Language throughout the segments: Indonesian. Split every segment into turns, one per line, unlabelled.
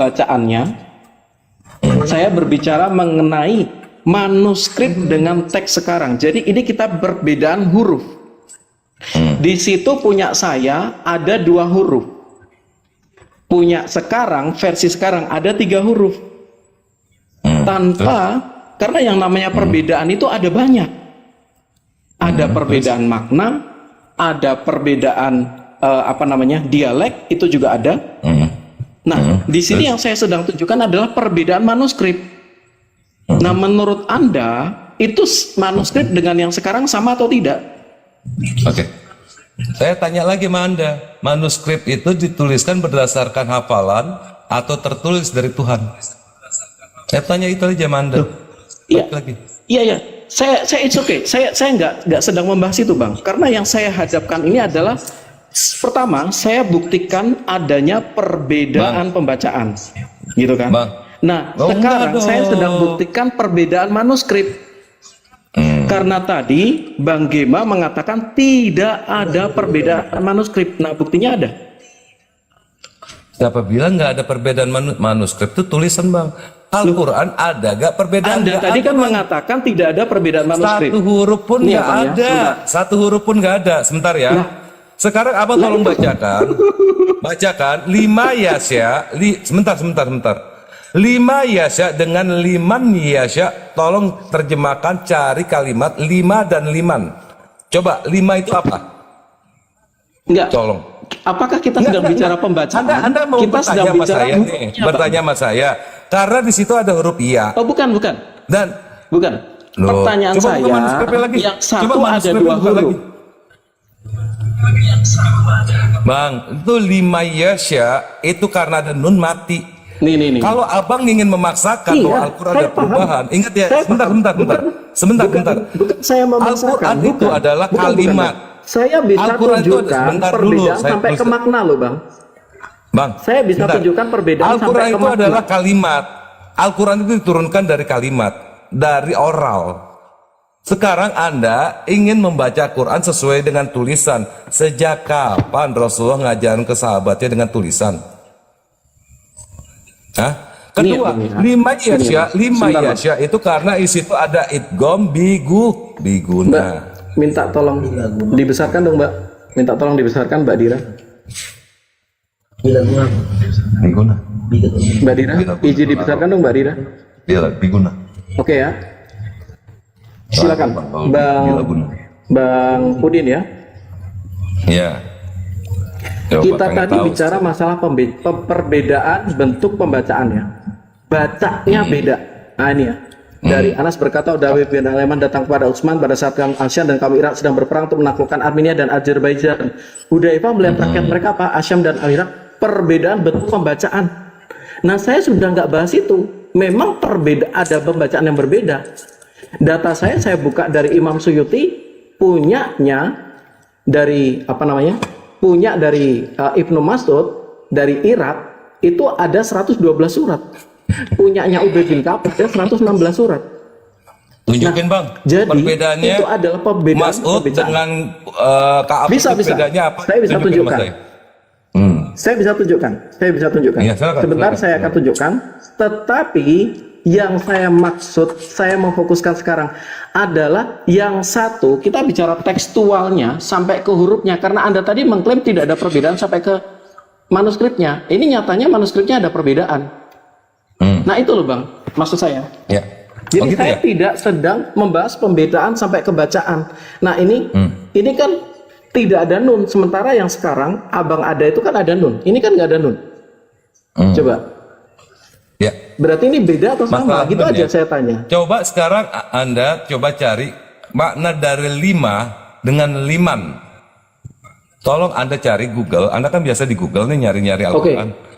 bacaannya, saya berbicara mengenai manuskrip dengan teks sekarang. Jadi ini kita perbedaan huruf. Di situ punya saya ada 2 huruf. Punya sekarang, versi sekarang ada 3 huruf. Karena yang namanya perbedaan itu ada banyak. Ada perbedaan makna, ada perbedaan dialek, itu juga ada. Nah, di sini yang saya sedang tunjukkan adalah perbedaan manuskrip. Nah, menurut Anda itu manuskrip dengan yang sekarang sama atau tidak?
Oke. Saya tanya lagi sama Anda, manuskrip itu dituliskan berdasarkan hafalan atau tertulis dari Tuhan? Saya tanya itu aja sama Anda.
Iya. Iya. Saya it's okay. Saya nggak sedang membahas itu, Bang. Karena yang saya hadapkan ini adalah pertama, saya buktikan adanya perbedaan pembacaan, gitu kan?
Bang.
Nah, sekarang saya sedang buktikan perbedaan manuskrip. Karena tadi Bang Gema mengatakan tidak ada perbedaan manuskrip. Nah, buktinya ada.
Siapa bilang nggak ada perbedaan manuskrip? Itu tulisan, Bang. Al-Quran ada gak perbedaan?
Anda tadi kan mengatakan tidak ada perbedaan manuskrip.
Satu huruf pun nggak ada. Satu huruf pun nggak ada. Sebentar ya. Sekarang abang tolong bacakan 5 yasya. Sebentar. 5 yasya dengan 5 yasya. Tolong terjemahkan, cari kalimat 5 dan 5. Coba 5 itu apa?
Enggak.
Tolong.
Apakah kita sedang bicara pembacaan?
Anda mau
kita sedang bicara
saya nih, bertanya sama saya. Karena di situ ada huruf iya.
Oh, bukan.
Dan
bukan.
Loh,
Pertanyaan saya yang satu ada 2 huruf.
Bang, itu 5 yasya itu karena ada nun mati.
Nih.
Kalau abang ingin memaksakan bahwa Al-Quran ada perubahan, ingat ya, sebentar.
Saya memaksakan.
Al-Quran itu adalah kalimat.
Saya bisa tunjukkan perbedaan sampai ke makna loh, Bang. Saya bisa tunjukkan perbedaan sampai ke makna.
Al-Quran itu adalah kalimat. Al-Quran itu diturunkan dari kalimat, dari oral. Sekarang Anda ingin membaca Quran sesuai dengan tulisan. Sejak kapan Rasulullah ngajarin ke sahabatnya dengan tulisan? Kedua, 5 yasya itu karena isi itu ada idgham biguna.
Minta tolong dibesarkan dong, Mbak. Minta tolong dibesarkan, Mbak Dira.
Biguna.
Mbak Dira, izin dibesarkan dong, Mbak Dira.
Biguna.
Oke ya. Silakan, Bang Udin ya.
Ya.
Kita tadi bicara masalah perbedaan bentuk pembacaannya. Bacanya beda. Nah ini ya. Dari Anas berkata, Dawud bin Aleman datang kepada Utsman pada saat kaum Asyam dan kaum Irak sedang berperang untuk menaklukkan Armenia dan Azerbaijan. Hudzaifah melihat rakyat mereka apa Asyam dan Irak, perbedaan bentuk pembacaan. Nah, saya sudah nggak bahas itu. Memang ada pembacaan yang berbeda. Data saya buka dari Imam Suyuti, punyanya dari punya dari Ibnu Mas'ud dari Irak itu ada 112 surat. Punyanya Ubay bin Ka'ab ada 116 surat.
Tunjukin, Bang.
Jadi
perbedaannya
itu adalah perbedaan
Mas'ud dengan Ka'ab.
Bisa.
Bedanya apa?
Saya bisa tunjukkan. Saya bisa tunjukkan.
Ya,
Sebentar saya akan tunjukkan. Tetapi yang saya maksud, saya memfokuskan sekarang adalah yang satu, kita bicara tekstualnya sampai ke hurufnya, karena Anda tadi mengklaim tidak ada perbedaan sampai ke manuskripnya. Ini nyatanya manuskripnya ada perbedaan. Nah itu loh, Bang, maksud saya.
Ya.
Jadi saya tidak sedang membahas pembedaan sampai ke bacaan. Nah ini kan tidak ada nun, sementara yang sekarang abang ada itu kan ada nun. Ini kan nggak ada nun. Coba.
Ya.
Berarti ini beda atau sama? Gitu aja saya tanya.
Coba sekarang Anda coba cari makna dari 5 dengan liman. Tolong Anda cari Google. Anda kan biasa di Google nih nyari-nyari Al-Quran.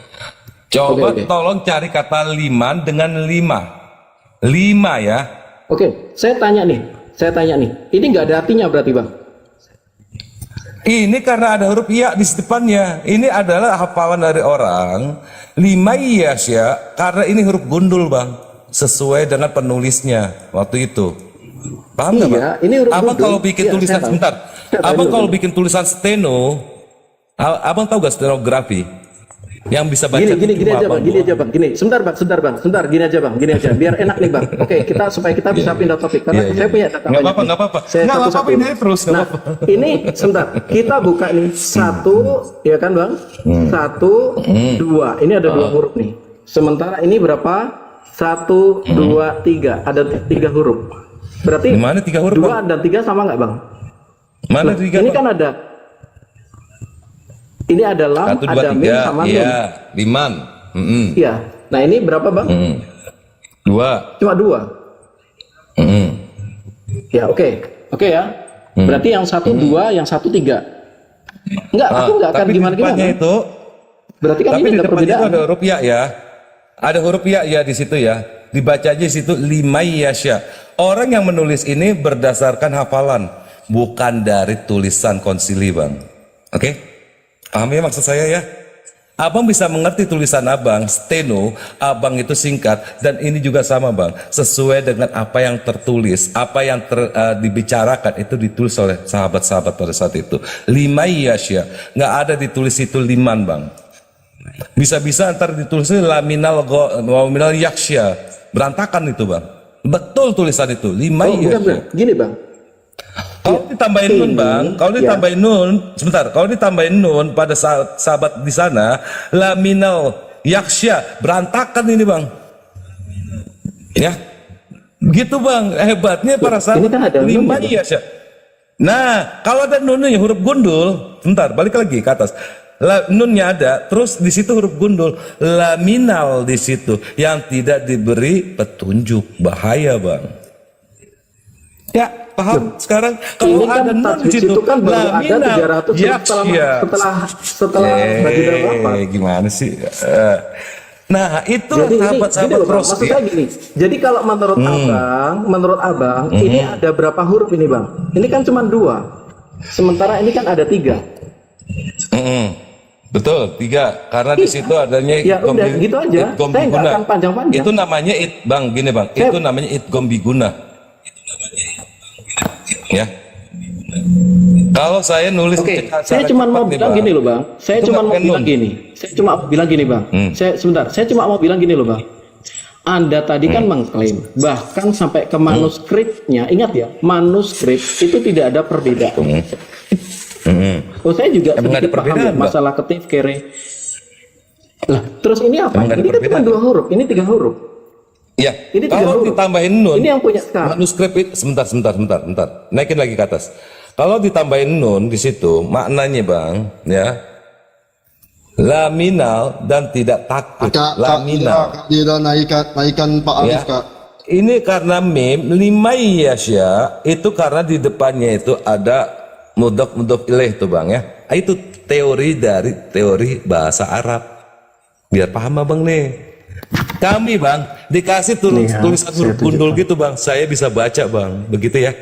Coba tolong cari kata liman dengan 5 ya.
Oke, saya tanya nih. Ini nggak ada artinya berarti, Bang?
Ini karena ada huruf iya di depannya. Ini adalah hafalan dari orang. 5 yasya karena ini huruf gundul, Bang. Sesuai dengan penulisnya waktu itu. Paham nggak, Bang?
Ini huruf
abang
gundul.
Kalau bikin tulisan sebentar. Abang kalau bikin tulisan steno, abang tahu gak stenografi? Yang bisa baca
Gini
cuma
aja bang,
abang
gini
doang.
aja bang, gini. Sebentar bang, gini aja, biar enak nih bang. Oke, supaya kita bisa pindah topik karena saya punya data
Nggak
banyak nih.
apa-apa.
Saya
Nggak apa-apa,
satu-satu.
ini terus. Nggak
Nah,
apa-apa.
ini sebentar, kita buka nih satu, ya kan bang? Satu, dua. Ini ada dua huruf nih. Sementara ini berapa? Satu, dua, tiga. Ada 3 huruf. Berarti
Di mana 3 huruf,
2 dan 3 sama nggak bang?
Mana 3?
Ini kan ada. Ini ada lam,
1, 2,
ada mim
3.
sama nun.
Iya, liman.
Iya. Nah ini berapa bang?
2.
Cuma 2. Ya oke ya. Berarti yang 1 2, yang 1 3. Enggak, aku enggak akan
Tapi di
gimana.
depannya itu,
Berarti kan
tapi
ini
di
ada
depannya itu
perbedaan.
ada huruf ya ya. Ada huruf ya di situ ya. Dibaca aja di situ limayyasya. Orang yang menulis ini berdasarkan hafalan, bukan dari tulisan konsili, Bang. Oke? Paham ya maksud saya ya? Abang bisa mengerti tulisan abang, steno, abang itu singkat, dan ini juga sama bang, sesuai dengan apa yang tertulis, apa yang dibicarakan itu ditulis oleh sahabat-sahabat pada saat itu. Limayyasya, nggak ada ditulis itu liman bang. Bisa-bisa antar ditulisnya laminal yaksya, berantakan itu bang. Betul tulisan itu,
Oh,
limayyasya.
bukan. Gini bang.
Kalau ditambahin nun bang, kalau ditambahin nun, sebentar, kalau ditambahin nun pada sahabat di sana, laminal yaksya, berantakan ini bang, ya, gitu bang, hebatnya para sahabat.
Ini kan ada nun,
lima
ya,
yaksya. Nah, kalau ada nunnya huruf gundul, sebentar, balik lagi ke atas. Nunnya ada, terus di situ huruf gundul, laminal di situ, yang tidak diberi petunjuk, bahaya bang. Ya, paham sekarang kalau
Ini kan
ada nun di
tajwid
situ
itu kan baru ada 300 setelah bagi dari apa?
Gimana sih? Nah, itu
Jadi
sahabat-sahabat
loh, Bang,
Ros
maksud
ya.
saya gini. Jadi kalau menurut abang, ini ada berapa huruf ini bang? Ini kan cuma 2. Sementara ini kan ada 3.
Betul, 3. Karena di situ adanya
Ya udah gitu aja.
idgham
Saya nggak
biguna.
akan panjang-panjang.
Itu namanya bang, gini bang. Itu namanya idgham biguna. Ya. Kalau saya nulis
Oke,
secara
saya cuma
cepat
mau
nih,
bilang
Bang.
gini loh bang. Saya
Itu
cuma
nggak
mau
pakai
bilang
nun.
gini. Bang. Saya cuma mau bilang gini loh bang. Anda tadi kan mengklaim bahkan sampai ke manuskripnya, ingat ya, manuskrip itu tidak ada perbedaan. Oh saya juga
Emang
sedikit
ada
paham ya,
perbedaan, Bang?
masalah ketif kere. Lah terus ini apa?
Emang ada
Ini kan cuma
perbedaan?
2 huruf, ini 3 huruf.
Ya,
Ini 3
kalau
huruf.
ditambahin nun,
Ini yang punya sekarang.
manuskrip itu sebentar. Naikin lagi ke atas. Kalau ditambahin nun di situ, maknanya bang, ya, laminal dan tidak takut. Laminal.
Kak Dira naikkan Pak Arif
Ya.
kak.
Ini karena mim limayyasya itu karena di depannya itu ada mudhof ilaih tuh bang ya. Itu teori dari teori bahasa Arab. Biar paham abang nih. Kami bang dikasih
Nih ya,
tulisan huruf
saya
gundul gitu bang, saya bisa baca bang, begitu ya.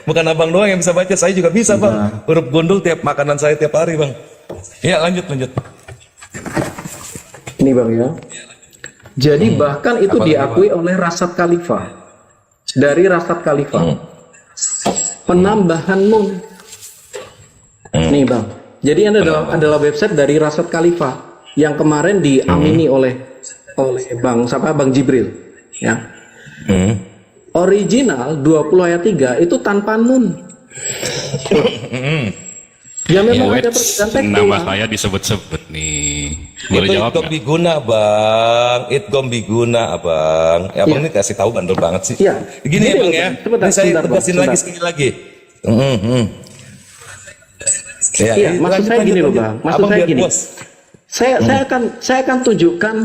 Bukan abang doang yang bisa baca, saya juga bisa bang. Huruf gundul tiap makanan saya tiap hari bang. Ya lanjut.
Ini bang ya. Jadi bahkan itu
Apa lagi,
diakui oleh Rasad Khalifah. Dari Rasad Khalifah. Penambahan nun. Nih bang. Jadi adalah website dari Rasad Khalifah yang kemarin diamini oleh Bang Jibril. Ya. Original 20 ayat 3 itu tanpa nun. Ya memang ada perbedaan tekstual.
Nama saya disebut-sebut nih. Boleh
Itu
jawab
idgham
nggak?
biguna bang, idgham biguna abang. Ya abang
Iya.
ini kasih tahu bandel banget sih.
Iya.
Gini ya
Gini
bang
loh,
ya.
Bang. Sebentar,
Ini saya
sebentar, Bang.
tegasin lagi
Sebentar.
sekali lagi. Ya,
Iya,
ini
maksud saya gini loh bang. Maksud
Abang
saya
biar
gini.
puas.
Saya akan tunjukkan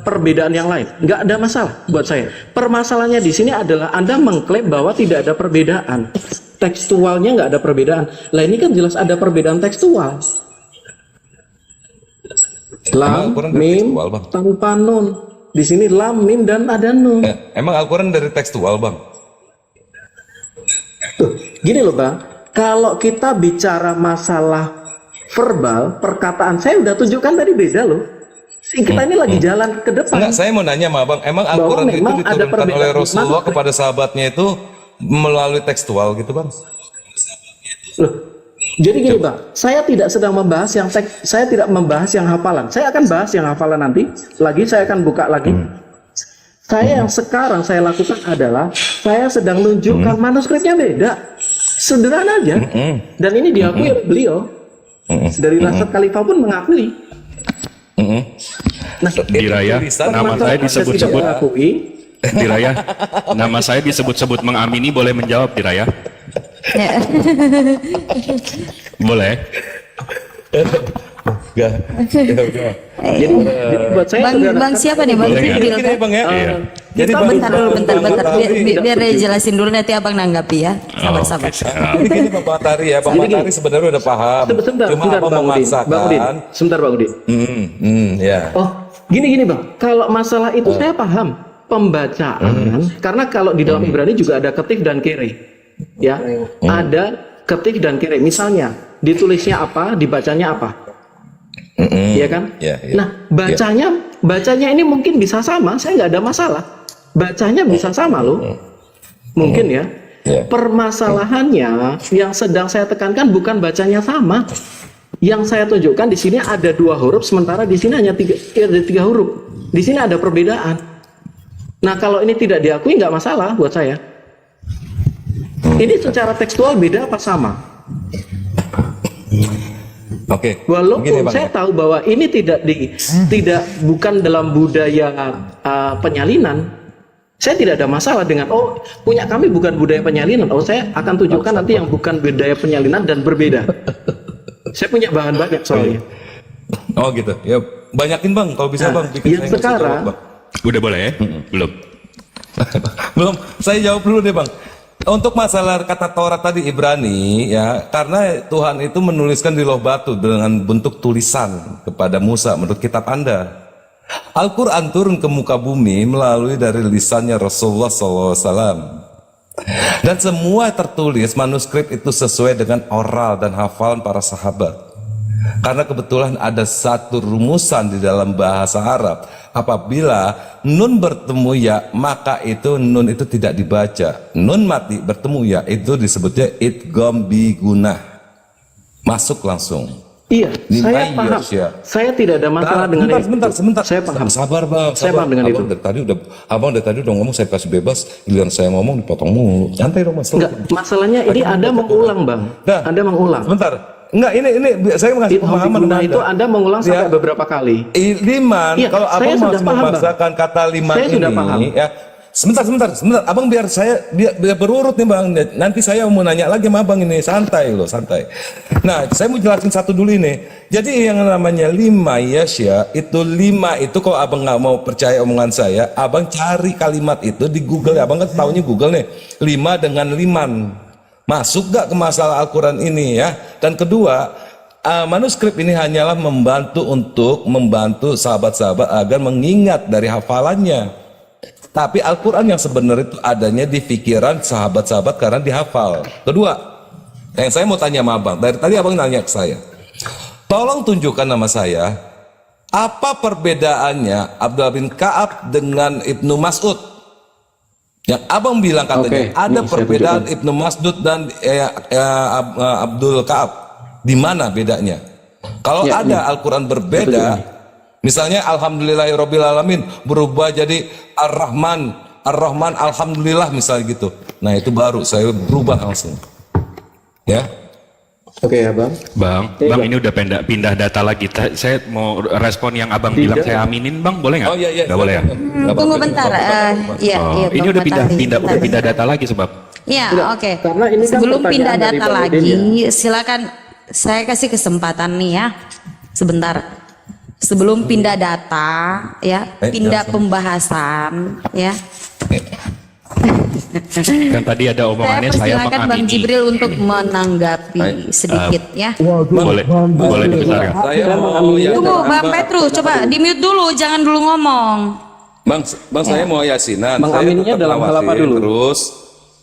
perbedaan yang lain. Nggak ada masalah buat saya. Permasalahannya di sini adalah Anda mengklaim bahwa tidak ada perbedaan. Tekstualnya nggak ada perbedaan. Lah ini kan jelas ada perbedaan tekstual. Lam,
Al-Quran dari
mim,
tekstual, Bang.
tanpa nun. Di sini lam, mim, dan ada nun.
Emang Al-Quran dari tekstual bang?
Tuh, gini loh bang. Kalau kita bicara masalah verbal, perkataan, saya udah tunjukkan tadi beda loh. Kita ini lagi jalan ke depan.
Enggak, saya mau nanya sama abang. Emang Al-Quran itu
memang ada
diturunkan
perbedaan
oleh Rasulullah
makna.
kepada sahabatnya itu melalui tekstual gitu bang?
Loh, Jadi gini Bang, saya tidak sedang membahas yang saya tidak membahas yang hafalan. Saya akan bahas yang hafalan nanti. Saya akan buka lagi. Saya yang sekarang saya lakukan adalah saya sedang menunjukkan manuskripnya beda. Sederhana aja. Dan ini diakui oleh beliau. Dari Rasyid Khalifah pun mengakui. Nah,
Diraya, nama saya disebut-sebut. Diraya, nama saya disebut-sebut mengamini, boleh menjawab Diraya? Boleh.
Jadi buat saya
Bang siapa nih Bang Jibril?
Bang ya.
Jadi bentar. Biar dia jelasin dulu, nanti abang nanggapi ya. Sabar.
Ini Bapak Tari ya, Bapak Tari sebenarnya udah paham.
Sebentar,
Cuma apa memaksakan?
Bang Udin. Sebentar Bang Udin.
Ya.
Oh, gini Bang. Kalau masalah itu saya paham pembacaan, karena kalau di dalam Ibrani juga ada ketif dan kere, ya, ada ketif dan kere. Misalnya ditulisnya apa, dibacanya apa, ya kan? Nah, bacanya ini mungkin bisa sama, saya nggak ada masalah. Bacanya bisa sama loh, mungkin ya. Permasalahannya yang sedang saya tekankan bukan bacanya sama. Yang saya tunjukkan di sini ada 2 huruf, sementara di sini hanya 3 huruf. Di sini ada perbedaan. Nah, kalau ini tidak diakui nggak masalah buat saya. Ini secara tekstual beda apa sama?
Oke.
Walaupun saya tahu bahwa ini bukan dalam budaya penyalinan. Saya tidak ada masalah dengan punya kami bukan budaya penyalinan. Saya akan tunjukkan nanti yang bukan budaya penyalinan dan berbeda. Saya punya bahan banyak soalnya.
Oh gitu. Ya banyakin Bang kalau bisa Bang.
Yang sekarang
Udah boleh ya? Belum.
Belum. Saya jawab dulu deh Bang. Untuk masalah kata Taurat tadi Ibrani ya, karena Tuhan itu menuliskan di loh batu dengan bentuk tulisan kepada Musa menurut kitab Anda. Al-Quran turun ke muka bumi melalui dari lisannya Rasulullah SAW. Dan semua tertulis manuskrip itu sesuai dengan oral dan hafalan para sahabat. Karena kebetulan ada satu rumusan di dalam bahasa Arab, apabila nun bertemu ya, maka itu nun itu tidak dibaca. Nun mati bertemu ya, itu disebutnya idgham bi gunah, masuk langsung.
Iya, saya paham. Saya tidak ada masalah dengan itu.
Sebentar.
Saya paham.
Sabar Bang.
Saya paham dengan itu.
Abang dari tadi udah ngomong, saya kasih bebas. Giliran saya ngomong dipotong mulu. Santai dong Mas.
Enggak, masalahnya ini Anda mengulang Bang. Anda mengulang.
Sebentar. Enggak, ini saya mengasih pemahaman.
Nah, itu Anda mengulang sampai beberapa kali.
Liman,
ya,
kalau abang masih memaksakan kata liman
saya
ini,
sudah paham.
Ya, sebentar, abang biar berurut nih Bang. Nanti saya mau nanya lagi sama abang ini, santai. Nah, saya mau jelasin satu dulu ini. Jadi yang namanya 5 yasya itu 5 itu kalau abang nggak mau percaya omongan saya, abang cari kalimat itu di Google. Abang kan tahunya Google nih, 5 dengan liman. Masuk gak ke masalah Al-Quran ini ya? Dan kedua, manuskrip ini hanyalah membantu sahabat-sahabat agar mengingat dari hafalannya. Tapi Al-Quran yang sebenarnya itu adanya di pikiran sahabat-sahabat karena dihafal. Kedua, yang saya mau tanya sama abang, dari tadi abang nanya ke saya, tolong tunjukkan nama saya, apa perbedaannya Abdullah bin Ka'ab dengan Ibnu Mas'ud? Yang abang bilang katanya ada perbedaan Ibnu Mas'ud dan Abdul Ka'ab. Di mana bedanya? Kalau ada Al-Quran berbeda, misalnya Alhamdulillahirabbil alamin berubah jadi Ar-Rahman Alhamdulillah misalnya gitu. Nah itu baru saya berubah langsung. Ya.
Oke ya Bang.
Bang ini udah pindah data lagi. Saya mau respon yang abang bilang saya aminin Bang, boleh nggak?
Oh iya.
Nggak boleh ya?
Tunggu bentar. Iya.
Ini udah pindah data lagi sebab.
Iya, oke.
Karena ini kan
sebelum
pertanyaan
pindah
dari
data
Bang
lagi,
Udin, ya.
silakan saya kasih kesempatan nih ya. Sebentar. Sebelum pindah data ya, pindah pembahasan ya.
Kan tadi ada omongannya saya
persilakan Bang
mengamini.
Jibril untuk menanggapi sedikit ya.
Boleh dibentar ya?
Tunggu Bang Petrus, coba di mute dulu, jangan dulu ngomong.
Bang saya mau yasinan.
Bang
Saya
aminnya
tetap
dalam hal apa
ngawasin
dulu?
Terus,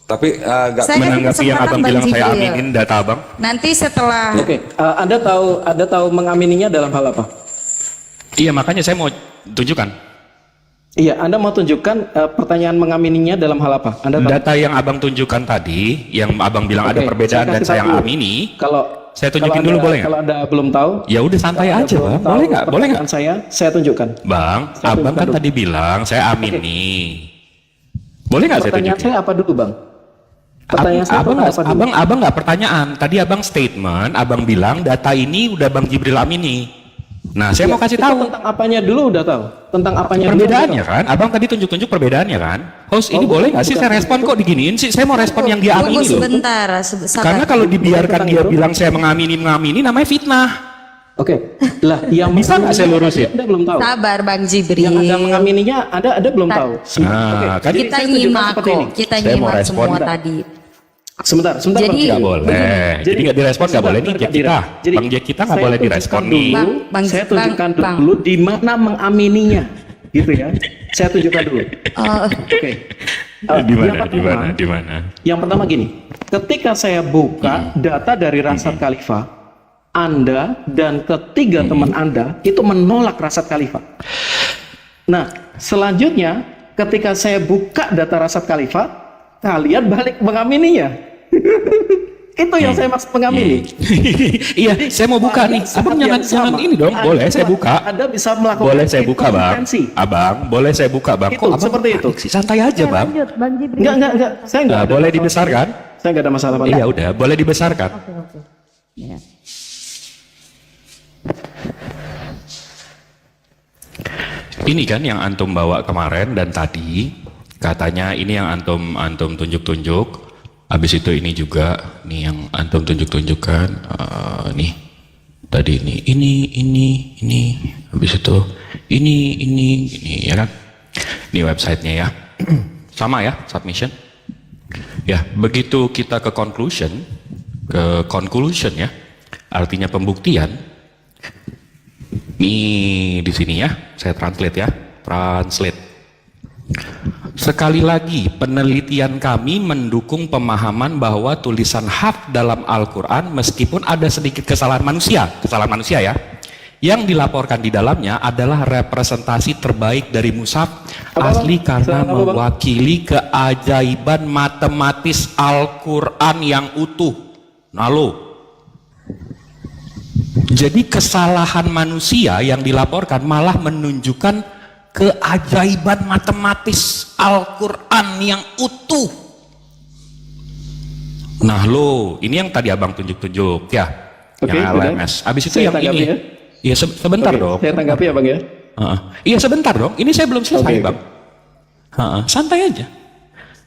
tapi agak
Saya kasih
Menanggapi yang
kesempatan
abang
Bang
bilang saya
Jibril.
aminin data abang.
Nanti setelah
Oke, Anda tahu mengamininya dalam hal apa?
Iya, makanya saya mau tunjukkan
Iya, Anda mau tunjukkan pertanyaan mengamininya dalam hal apa? Anda tahu?
data yang abang tunjukkan tadi, yang abang bilang ada
Oke,
perbedaan dan
kasih
saya
tahu dulu.
amini.
Kalau
saya tunjukin dulu boleh nggak?
Kalau Anda belum tahu,
Ya udah santai
kalau Anda
aja
belum
bang,
tahu
boleh nggak? Boleh nggak?
pertanyaan saya tunjukkan.
Bang,
Saya
abang kan
tunjukkan
tadi bilang saya amin nih. Boleh nggak saya
Pertanyaan
tunjukin?
saya apa dulu, Bang? Pertanyaan saya
Abang
apa dulu?
abang nggak pertanyaan. Tadi abang statement, abang bilang data ini udah bang Jibril amini. Nah, saya mau kasih
Itu
tahu
tentang apanya dulu udah tahu. Tentang apanya dulu
perbedaannya
udah tahu.
kan. Abang tadi tunjuk-tunjuk perbedaannya kan. Host ini
Oh,
boleh nggak sih
bukan.
saya respon kok diginiin sih? Saya mau respon yang dia
Tunggu
amini loh.
sebentar, sabar.
Karena kalau dibiarkan
Tentang
dia
itu.
bilang saya mengamini namanya fitnah.
Oke. Lah, yang
Bisa nggak saya lurusin?
Anda belum tahu.
Sabar Bang Jibril.
Yang Anda mengamininya Anda belum tahu.
Nah, kan
Jadi
Kita
saya tunjukkan
nyimak
seperti
kok,
ini.
kita
Saya mau
nyimak
respon.
semua tadi.
Sebentar,
Jadi-
Nggak boleh. Jadi nggak direspon nggak boleh nih
sebentar,
Jack kita.
Jadi,
Bang Jack kita nggak
saya
boleh
tunjukkan
direspon
dulu,
nih.
Saya tunjukkan
Bang.
dulu di mana mengamininya, gitu ya. Saya tunjukkan dulu. Oke.
Di
Yang
mana?
pertama-
Di mana?
Yang pertama gini, ketika saya buka data dari Rasad Khalifah, Anda dan ketiga teman Anda itu menolak Rasad Khalifah. Nah, selanjutnya ketika saya buka data Rasad Khalifah, kalian balik mengamininya. Itu yang saya maksud mengamini.
Iya, saya mau buka nih.
Saat
Abang
yang
jangan
sama,
ini dong. Boleh saya buka?
Anda bisa melakukan
Boleh saya buka, Bang?
intensi.
Abang, boleh saya buka, Bang?
Itu,
Abang
seperti itu.
panik sih? Santai aja, Bang.
Enggak. Saya enggak
Nah,
ada
boleh
masalah.
dibesarkan?
Saya enggak ada masalah, Pak.
Iya, udah. Boleh dibesarkan.
Ya.
Ini kan yang antum bawa kemarin dan tadi katanya ini yang antum tunjuk-tunjuk. Habis itu ini juga nih yang antum tunjuk-tunjukkan. Nih tadi ini. Habis itu ini ya kan? Ini websitenya ya. Sama ya submission. Ya begitu kita ke conclusion ya. Artinya pembuktian. Nih di sini ya, saya translate ya, translate. Sekali lagi, penelitian kami mendukung pemahaman bahwa tulisan haf dalam Al-Quran meskipun ada sedikit kesalahan manusia ya, yang dilaporkan di dalamnya adalah representasi terbaik dari mushaf asli karena
Kesalahan apa, Bang?
mewakili keajaiban matematis Al-Quran yang utuh. Nah lo, jadi kesalahan manusia yang dilaporkan malah menunjukkan keajaiban matematis Al-Quran yang utuh. Nah lo, ini yang tadi abang tunjuk-tunjuk ya,
Oke,
yang
udah.
LMS. Habis itu
Saya
yang
tanggapi
ini.
ya.
Iya sebentar
Oke,
dong.
Saya tanggapi ya, Bang ya.
Iya sebentar dong. Ini saya belum selesai
Oke,
bang. Santai aja.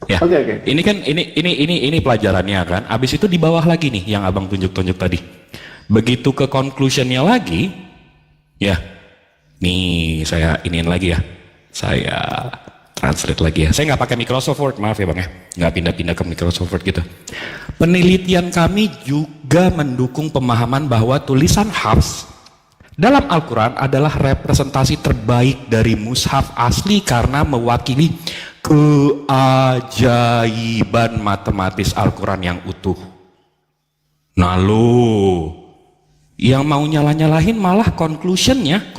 Ya.
Oke.
Ini kan ini pelajarannya kan. Habis itu di bawah lagi nih yang abang tunjuk-tunjuk tadi. Begitu ke conclusionnya lagi, ya, nih saya iniin lagi ya, saya translate lagi ya. Saya nggak pakai Microsoft Word, maaf ya bang ya, nggak pindah-pindah ke Microsoft Word gitu. Penelitian kami juga mendukung pemahaman bahwa tulisan hafs dalam Al-Quran adalah representasi terbaik dari mushaf asli karena mewakili keajaiban matematis Al-Quran yang utuh. Nah lo, yang mau nyalah-nyalahin malah conclusionnya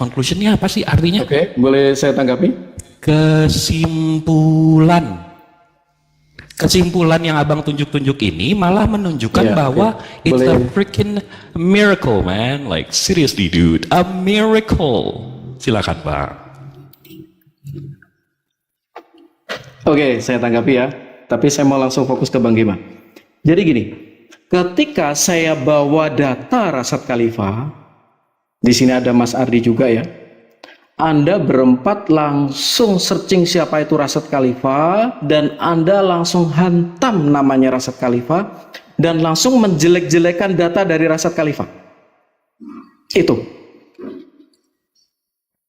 apa sih artinya?
Oke, boleh saya tanggapi?
Kesimpulan yang abang tunjuk-tunjuk ini malah menunjukkan
Iya,
bahwa
oke.
it's a
Boleh.
freaking miracle man, like seriously dude, a miracle. Silakan bang.
Oke, saya tanggapi ya. Tapi saya mau langsung fokus ke Bang Gima. Jadi gini, ketika saya bawa data Rasad Khalifah, di sini ada Mas Ardi juga ya. Anda berempat langsung searching siapa itu Rasad Khalifah dan Anda langsung hantam namanya Rasad Khalifah dan langsung menjelek-jelekan data dari Rasad Khalifah. Itu.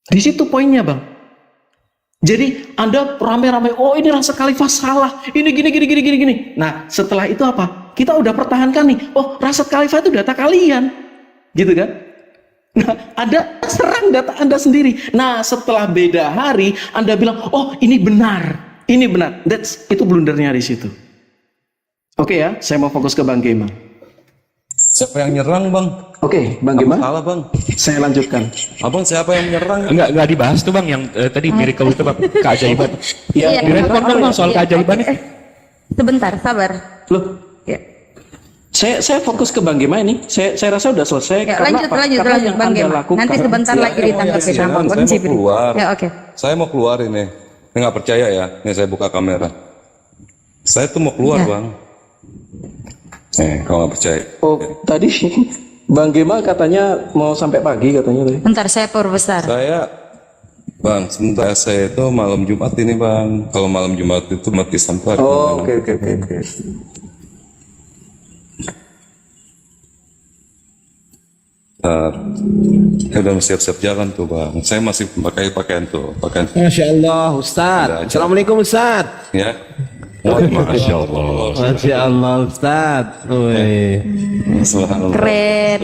Di situ poinnya, Bang. Jadi Anda rame-rame, oh ini Rasad Khalifah salah, ini gini. Nah setelah itu apa? Kita udah pertahankan nih, oh Rasad Khalifah itu data kalian, gitu kan? Nah Anda serang data Anda sendiri. Nah setelah beda hari, Anda bilang, oh ini benar. Itu blundernya di situ. Oke ya, saya mau fokus ke Bang Gema.
Siapa yang nyerang bang?
Oke, Bang Gema,
Salah bang.
saya lanjutkan.
Abang siapa yang menyerang?
Enggak dibahas tuh bang yang tadi miracle itu bang, keajaiban.
Iya,
Direspon dong bang soal keajaiban nih.
Sebentar, sabar.
Loh,
Ya.
Saya fokus ke Bang Gema ini. Saya rasa udah selesai.
Ya,
Karena
lanjut,
apa?
lanjut,
Karena
lanjut,
yang
Bang
Anda
Gema.
lakukan.
Nanti sebentar lagi ditanggapi
Saya
sama
mau
Bang Jibril.
keluar.
Ya, oke.
Saya mau keluar ini. Ini nggak percaya ya? Nih saya buka kamera. Saya tuh mau keluar,
Ya.
Bang. Kalau nggak percaya.
Oh, tadi Bang Gema katanya mau sampai pagi katanya tadi.
Bentar, saya perbesar.
Bang, sebentar saya itu malam Jumat ini, Bang. Kalau malam Jumat itu mati sampah.
Oh, oke.
Saya udah siap-siap jalan tuh, Bang. Saya masih pakai pakaian tuh, pakaian.
Masya Allah, Ustaz. Assalamualaikum, Ustaz.
Ya.
Masya Allah.
Masya Allah, Ustaz. Wih.
Subhanallah.
Keren.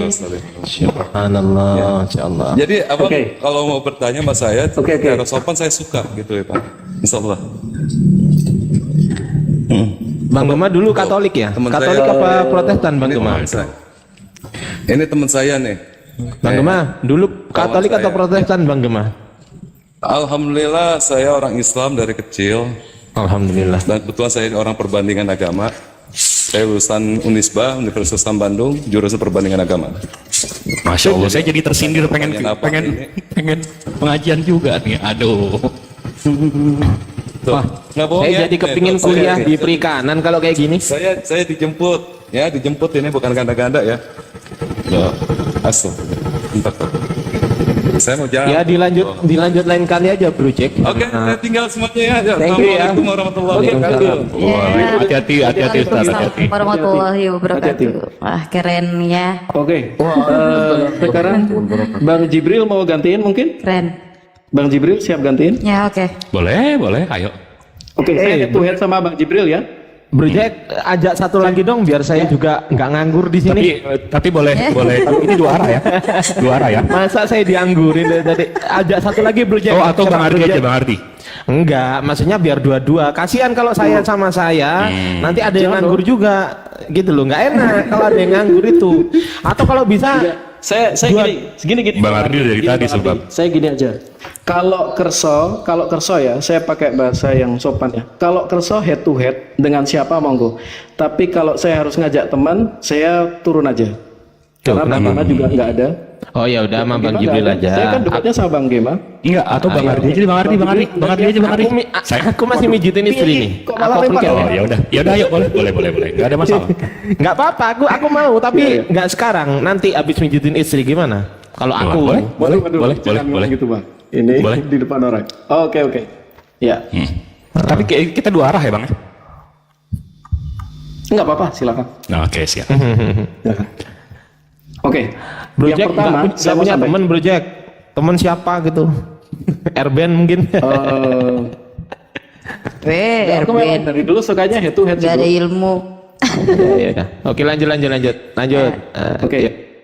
Subhanallah, Masya Allah.
Jadi abang
Oke.
kalau mau bertanya sama saya,
Oke.
cara sopan saya suka gitu ya, Pak. Insya Allah.
Bang Gema dulu Katolik ya?
Teman
Katolik
saya-
apa Protestan, Bang
Ini
Gema?
teman saya. Ini teman saya nih.
Bang Gema, dulu Katolik
saya.
atau Protestan, Bang Gema?
Alhamdulillah saya orang Islam dari kecil
Alhamdulillah.
dan kebetulan saya ini orang perbandingan agama. Saya lulusan Unisba, Universitas Islam Bandung, jurusan perbandingan agama.
Masya Allah, saya jadi tersindir pengen
Pertanyaan apa
pengen
ini?
pengen pengajian juga nih. Aduh.
Tuh, nggak bohong
Saya
ya?
jadi kepingin
Nih, tuh,
kuliah
saya-
di perikanan kalau kayak gini.
Saya dijemput, ya dijemput ini bukan ganda-ganda ya. Loh, asal. Bentar, tuh. Saya mau jalan.
Ya dilanjut lain kali aja, Bro Jack.
Oke, saya tinggal semuanya ya.
Thank you ya.
Assalamualaikum warahmatullahi wabarakatuh.
Ya.
Hati-hati, hati-hati Ustaz, hati-hati.
Waalaikumsalam warahmatullahi wabarakatuh. Wah, keren ya.
Oke. Sekarang Bang Jibril mau gantiin mungkin?
Keren.
Bang Jibril siap gantiin?
Ya, oke.
Boleh, ayo.
Oke, saya head to head sama Bang Jibril ya.
Bro Jack, ajak satu lagi dong biar saya juga nggak nganggur di sini.
Tapi boleh. Ini dua arah ya. Dua arah ya.
Masa saya dianggurin dari tadi? Ajak satu lagi, Bro Jack.
Oh, atau Bang
Siapa,
Ardi
Bro
aja,
Jack?
Bang Ardi.
Enggak, maksudnya biar dua-dua. Kasihan kalau saya sama saya, nanti ada yang nganggur juga, gitu loh. Nggak enak kalau ada yang nganggur itu. Atau kalau bisa,
Saya gini.
Bang Ardi dari
Gini,
tadi
Bang
sebab.
Ardi. Saya gini aja. Kalau kerso ya, saya pakai bahasa yang sopan ya. Kalau kerso head to head dengan siapa monggo. Tapi kalau saya harus ngajak teman, saya turun aja. Karena Bang Gema juga nggak ada.
oh ya udah, sama Bang
Gema
Jibril
nggak ada.
aja.
Saya kan dekatnya sama Bang Gema.
Enggak, atau Bang Ardi aja, Bang Ardi aja, Bang Ardi.
Aku masih mijitin istri nih.
Kok malah
Aku
repot?
pikir-
Oh, ya udah, ayo boleh. Enggak ada masalah.
Nggak apa-apa, aku mau, tapi nggak sekarang. Nanti abis mijitin istri gimana? Kalau aku,
Boleh.
Jangan ngomong gitu Bang. Ini
Boleh.
di depan orang. Oke. Ya.
Tapi kita dua arah ya, Bang.
Nggak apa-apa, silakan.
Nah, oke, siap.
Oke.
Bro
yang
Jack
pertama,
nggak
saya mau
punya
sampaikan.
temen, Bro Jack. Temen siapa gitu? Airband mungkin.
Aku memang dari dulu sukanya head to head sih,
Gak ada
Bro.
ilmu.
Ya. Oke, lanjut.
Oke,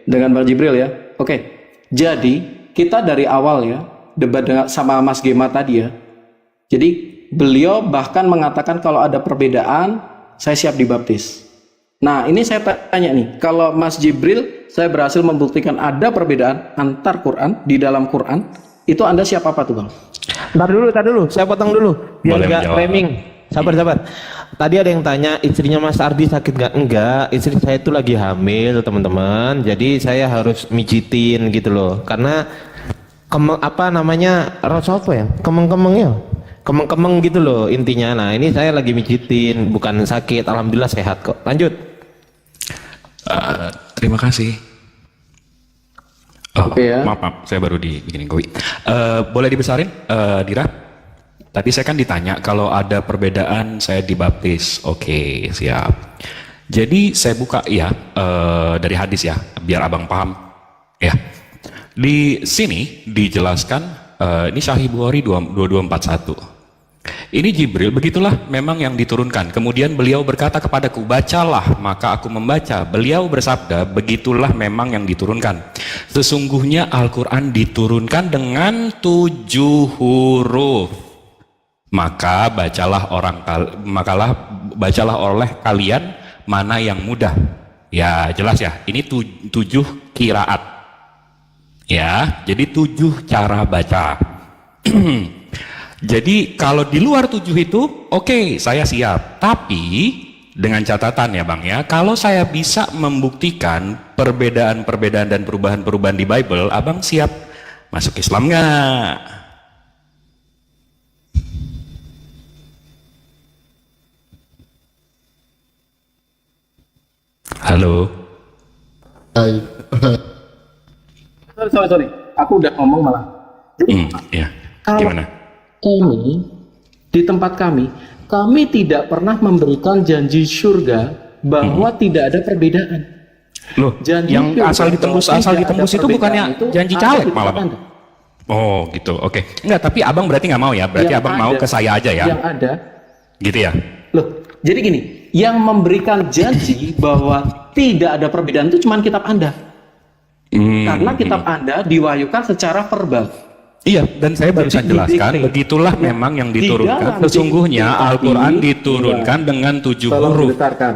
dengan Bang Jibril ya. Oke, jadi kita dari awal ya debat dengan sama Mas Gema tadi ya. Jadi beliau bahkan mengatakan kalau ada perbedaan saya siap dibaptis. Nah ini saya tanya nih, kalau Mas Jibril saya berhasil membuktikan ada perbedaan antar Quran di dalam Quran, itu Anda siap apa tuh Bang?
Ntar dulu, saya potong dulu biar
Boleh
nggak
menjawab.
framing. Sabar. Tadi ada yang tanya istrinya Mas Ardi sakit nggak? Enggak, istri saya itu lagi hamil teman-teman. Jadi saya harus mijitin gitu loh. Karena kemeng-kemeng gitu loh intinya. Nah ini saya lagi mijitin, bukan sakit. Alhamdulillah sehat kok. Lanjut.
Terima kasih. Oh,
Oke ya.
maaf, saya baru dibikinin kopi. Boleh dibesarin, Dira? Tadi saya kan ditanya kalau ada perbedaan saya dibaptis. Oke, siap. Jadi saya buka ya dari hadis ya, biar abang paham. Ya, di sini dijelaskan ini Sahih Bukhari 2241. Ini Jibril, begitulah memang yang diturunkan. Kemudian beliau berkata kepadaku, bacalah, maka aku membaca. Beliau bersabda, begitulah memang yang diturunkan. Sesungguhnya Al-Quran diturunkan dengan 7 huruf. Maka bacalah oleh kalian mana yang mudah. Ya jelas ya, ini 7 qiraat. Ya, jadi 7 cara baca. Jadi kalau di luar 7 itu, oke, saya siap. Tapi dengan catatan ya Bang ya, kalau saya bisa membuktikan perbedaan-perbedaan dan perubahan-perubahan di Bible, Abang siap masuk Islam nggak? Halo.
Hai.
Sorry. Aku udah ngomong malah.
Iya.
Kalau
Gimana?
ini di tempat kami tidak pernah memberikan janji surga bahwa tidak ada perbedaan.
Loh,
Janji
yang
surga
asal ditembus
bahwa tidak ada
itu
perbedaan
bukannya
itu
janji
ada
caleg
di
malah
tempat
Bang?
Anda.
Oh gitu, oke. Enggak, tapi Abang berarti nggak mau ya? Berarti
Yang
Abang mau
ada-
ke saya aja ya?
Yang ada,
Gitu ya?
loh, jadi gini, yang memberikan janji bahwa tidak ada perbedaan itu cuma kitab Anda. Karena kitab Anda diwahyukan secara verbal.
Iya, dan saya barusan
Jadi
jelaskan,
didikte.
begitulah memang yang
Di
diturunkan.
dalam
Sesungguhnya
dikte
Al-Quran
tadi,
diturunkan dengan 7
Tolong
huruf.
dibesarkan.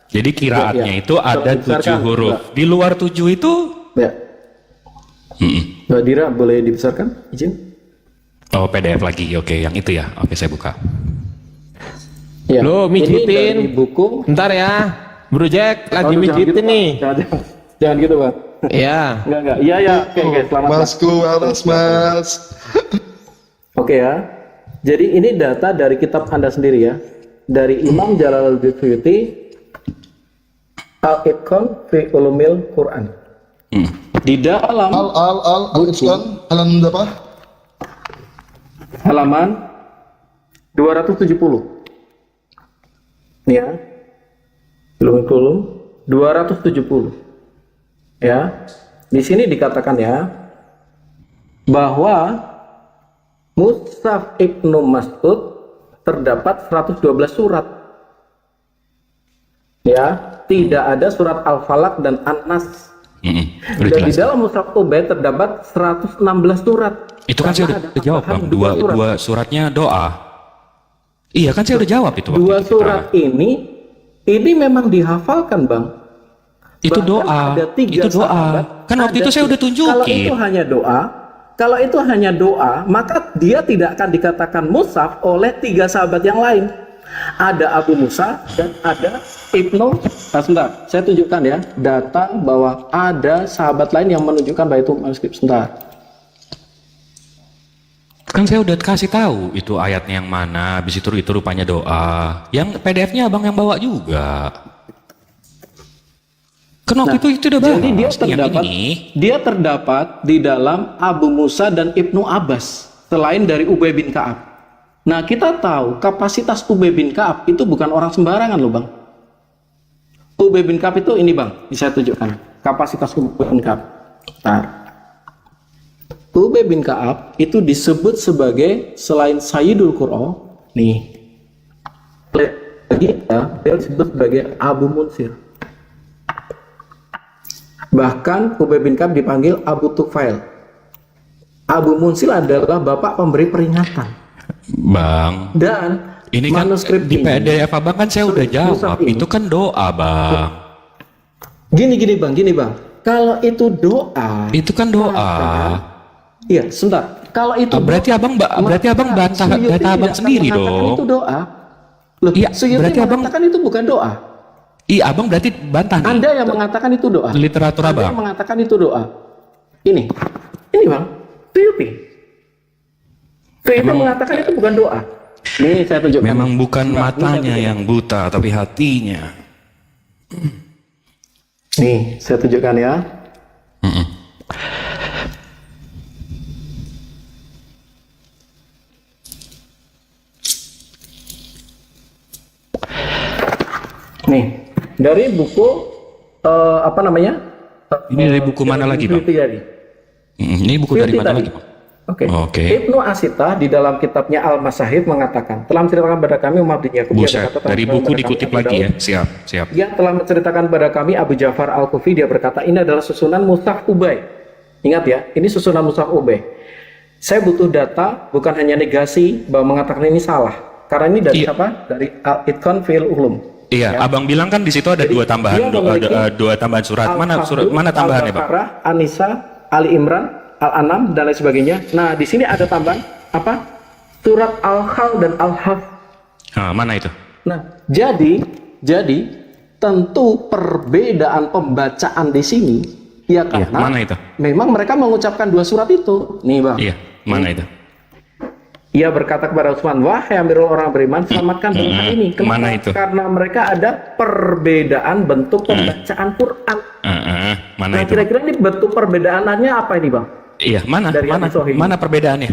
Jadi kiraatnya
Ya,
itu
tolong
ada 7
dibesarkan.
huruf. Di luar 7 itu,
Ya. Mbak Dira boleh dibesarkan? Izin?
oh PDF lagi, oke, yang itu ya. Oke, saya buka.
Ya.
Lo
Ini
mijitin.
dari buku.
Bentar ya, Bro Jack lagi
Jangan
mijitin
gitu,
nih.
Pak. Jangan gitu, Pak.
Iya.
Enggak. Iya. Oke, selamat. Pak.
Masku harus mas.
Oke ya. Jadi ini data dari kitab Anda sendiri ya. Dari Imam Jalaluddin Suyuti Al-Itqan fi Ulumil Quran. Di dalam
Al-Islam halaman berapa?
halaman 270. Nih ya. Ulumul Quran 270. Ya. Di sini dikatakan ya bahwa Mushaf Ibnu Mas'ud terdapat 112 surat. Ya, tidak ada surat Al-Falaq dan An-Nas.
Udah
Dan di
jelas.
dalam Mushaf Ubay terdapat 116 surat.
Itu kan saya
Karena
udah
ada
jawab
tambahan
Bang,
dua surat.
dua suratnya doa. Iya kan saya udah jawab itu waktu
Dua
itu,
surat ini memang dihafalkan, Bang.
Itu
Bahkan
doa,
ada tiga
itu doa.
sahabat,
Kan waktu
ada
itu saya udah
Kalau itu hanya doa, maka dia tidak akan dikatakan mushaf oleh tiga sahabat yang lain. Ada Abu Musa dan ada Ibnu. Nah, sebentar, saya tunjukkan ya data bahwa ada sahabat lain yang menunjukkan bahwa itu manuskrip. Sebentar.
Kan saya udah kasih tahu itu ayatnya yang mana, habis itu rupanya doa. Yang PDF-nya Abang yang bawa juga. Kan waktu itu udah bahas.
Jadi
Yang
dia terdapat di dalam Abu Musa dan Ibnu Abbas selain dari Ubay bin Ka'ab. Nah, kita tahu kapasitas Ubay bin Ka'ab itu bukan orang sembarangan loh, Bang. Ubay bin Ka'ab itu ini, Bang, bisa tunjukkan kapasitas Ubay bin Ka'ab. Bentar. Ubay bin Ka'ab itu disebut sebagai selain Sayyidul Qur'an, nih. Dia disebut sebagai Abu Munsir. Bahkan Ubay bin Ka'ab dipanggil Abu Tufail. Abu Munsil adalah bapak pemberi peringatan.
Bang,
Dan
ini kan
manuskrip
di
ini,
PDF Abang kan saya udah jawab.
ini.
Itu kan doa, Bang.
Gini bang. Kalau itu doa,
Itu kan doa.
iya, sebentar. Kalau itu
Berarti Abang berarti Abang bantah
Suyuti
data Abang
tidak
sendiri
mengatakan
dong.
Itu doa. Loh,
Iya,
Suyuti
berarti Abang-
mengatakan itu bukan doa.
Iya, Abang berarti bantah nih.
Anda yang mengatakan itu doa.
Literatur
Anda
Abang.
yang mengatakan itu doa. Ini bang, Suyuti. Suyuti mengatakan itu bukan doa. Nih saya tunjukkan.
Memang bukan
Sebentar,
matanya
ini saya
yang buta, tapi hatinya.
Nih, saya tunjukkan ya. Nih, dari buku apa namanya?
Ini dari buku mana lagi, Bang?
Suyuti tadi.
Ini buku dari
Suyuti
mana
tadi.
lagi, Bang?
Oke.
Oke.
Ibnu Asita di dalam kitabnya Al-Masahib mengatakan, telah menceritakan pada kami umat bin Yakub.
Buset, dari buku dikutip lagi ya. Siap, siap.
Dia telah menceritakan pada kami Abu Ja'far Al-Kufi, dia berkata, ini adalah susunan Mushaf Ubay. Ingat ya, ini susunan Mushaf Ubay. Saya butuh data, bukan hanya negasi bahwa mengatakan ini salah. Karena ini dari
Iya.
siapa? Dari Al-Itqan fil Ulum.
Iya, Abang bilang kan di situ ada dua tambahan,
dia memiliki
dua tambahan surat. Mana
Al-Fahdu,
mana tambahannya, Bang?
Al-Baqarah, An-Nisa, Ali Imran, Al-An'am dan lain sebagainya. Nah, di sini ada tambahan apa? Surat Al-Hal dan Al-Haf.
Nah, mana itu?
Nah, jadi Jadi tentu perbedaan pembacaan di sini ya
Iya,
karena
mana itu?
memang mereka mengucapkan dua surat itu. Nih Bang.
Iya, mana itu?
Ia berkata kepada Utsman, wahai Amirul orang beriman, selamatkan bangsa ini. Kenapa?
Mana itu?
Karena mereka ada perbedaan bentuk pembacaan Quran.
Mana
Nah,
itu?
kira-kira ini bentuk perbedaannya apa ini, Bang?
Iya, mana?
Dari
Mana?
hadis sahih.
Mana perbedaannya?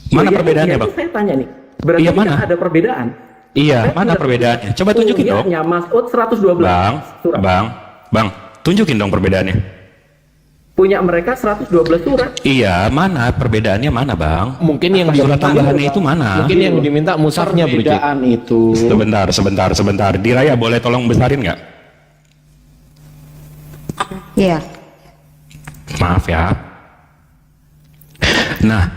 Mana
Oh, iya,
perbedaannya,
iya,
Bang?
itu saya tanya nih. Berarti
Iya,
kan
mana?
ada perbedaan.
Iya,
Saya
mana
sudah
perbedaannya? Coba tunjukin dong.
punyanya Mas'ud 112 surat.
Bang, tunjukin dong perbedaannya.
Punya mereka 112 surat.
Iya, mana perbedaannya mana, Bang?
Mungkin yang
Surat
diminta,
tambahannya itu mana?
mungkin yang diminta musafnya bro Jack.
Perbedaan itu.
Sebentar. Diraya boleh tolong besarin nggak?
Iya.
Maaf ya. Nah,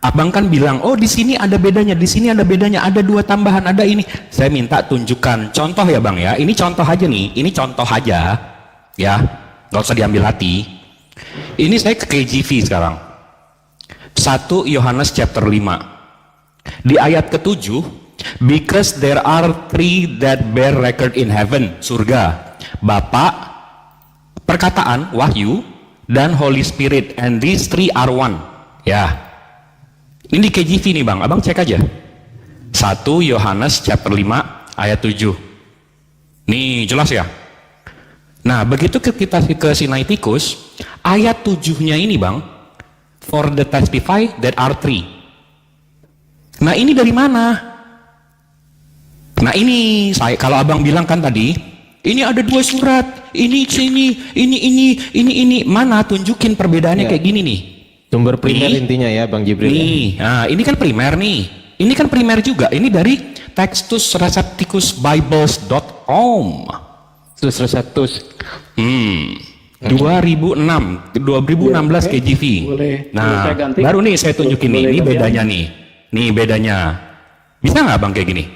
abang kan bilang, oh di sini ada bedanya, di sini ada bedanya, ada dua tambahan, ada ini. Saya minta tunjukkan contoh ya bang ya. Ini contoh aja nih, ini contoh aja, ya. Gak usah diambil hati. Ini saya ke KJV sekarang. 1 Yohanes chapter 5. Di ayat ke-7, because there are three that bear record in heaven, surga, Bapa, perkataan, wahyu, dan Holy Spirit, and these three are one. Ya, ini di KJV nih bang, abang cek aja. 1 Yohanes chapter 5 ayat 7. Nih jelas ya. Nah begitu kita ke Sinaiticus, ayat 7-nya ini bang, for the testify that are three. Nah ini dari mana? Nah ini saya, kalau abang bilang kan tadi, ini ada dua surat, ini sini, ini, mana? Tunjukin perbedaannya kayak gini nih.
Sumber primer
Nih.
intinya ya Bang Jibril.
Nih, nah ini kan primer nih. Ini kan primer juga. Ini dari textusrecepticusbibles.com.
Terus reseptus.
2016 KJV.
Boleh
Nah,
saya ganti?
baru nih saya tunjukin nih,
Boleh
ini
ganti
bedanya nih. Nih bedanya. Bisa nggak bang kayak gini?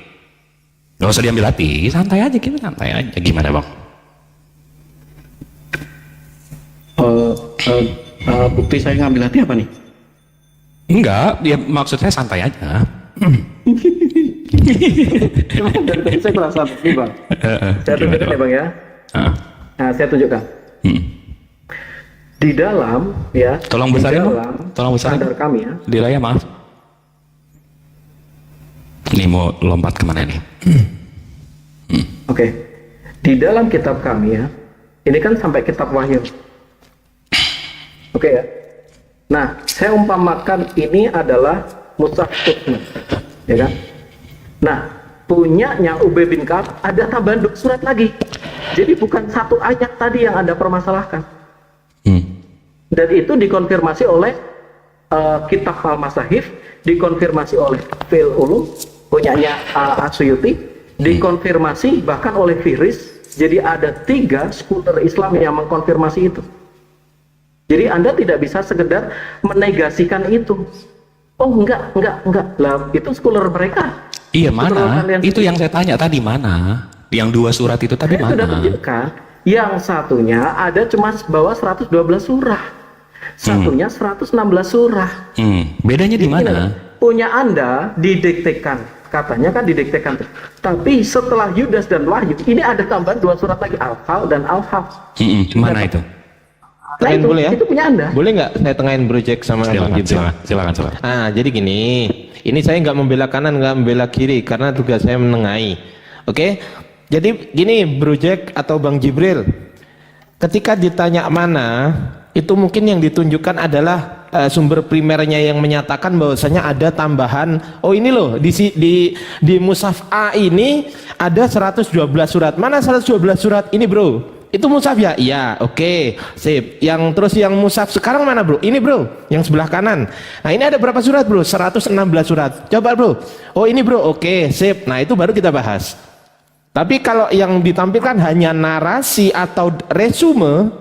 Gak usah diambil hati, santai aja kita, santai aja. Gimana bang?
Bukti saya ngambil hati apa nih?
Enggak, ya maksud saya santai aja.
Cuma dari tadi saya merasa nih bang. Saya tunjukkan ya bang ya. Nah saya tunjukkan. Di dalam ya.
Tolong
di
besarin dong.
dalam
Tolong besarin.
standar kami ya.
Diraya maaf. Ini mau lompat kemana nih?
Oke. Di dalam kitab kami ya. Ini kan sampai kitab Wahyu. Oke ya. Nah, saya umpamakan ini adalah Mushaf Tutsman, ya kan? Nah, punyanya Ubay bin Ka'ab ada tambahan surat lagi. Jadi bukan satu ayat tadi yang Anda permasalahkan. Dan itu dikonfirmasi oleh kitab Al-Masahif, dikonfirmasi oleh Fil Ulum, punyanya Asyuyuti, dikonfirmasi bahkan oleh Firis. Jadi ada 3 scholar Islam yang mengkonfirmasi itu. Jadi Anda tidak bisa sekedar menegasikan itu. Oh enggak. Lah itu scholar mereka.
Iya
Scholar
mana?
kalian
Itu yang saya tanya tadi mana? Yang 2 surat itu tadi
saya sudah
mana?
tunjukkan. Yang satunya ada cuma bawa 112 surah. Satunya 116 surah.
Bedanya di
Jadi
mana?
gini, punya Anda didiktekan. Katanya kan didiktekan. Tapi setelah Yudas dan Wahyu, ini ada tambahan 2 surat lagi. Al-Fal dan Al-Haf.
Mana itu?
Nah
Tengahin boleh ya?
itu punya Anda.
Boleh nggak saya tengahin Bro Jack sama Bang Jibril?
Silakan.
Ah, jadi gini, ini saya nggak membela kanan, nggak membela kiri, karena tugas saya menengahi. Oke? Jadi gini, Bro Jack atau Bang Jibril, ketika ditanya mana, itu mungkin yang ditunjukkan adalah sumber primernya yang menyatakan bahwasanya ada tambahan. Oh ini loh, di Mushaf A ini ada 112 surat. Mana 112 surat? Ini bro. Itu mushaf ya? Iya, oke, sip. Yang mushaf sekarang mana bro? Ini bro, yang sebelah kanan. Nah ini ada berapa surat bro? 116 surat. Coba bro. Oh ini bro, oke, sip. Nah itu baru kita bahas. Tapi kalau yang ditampilkan hanya narasi atau resume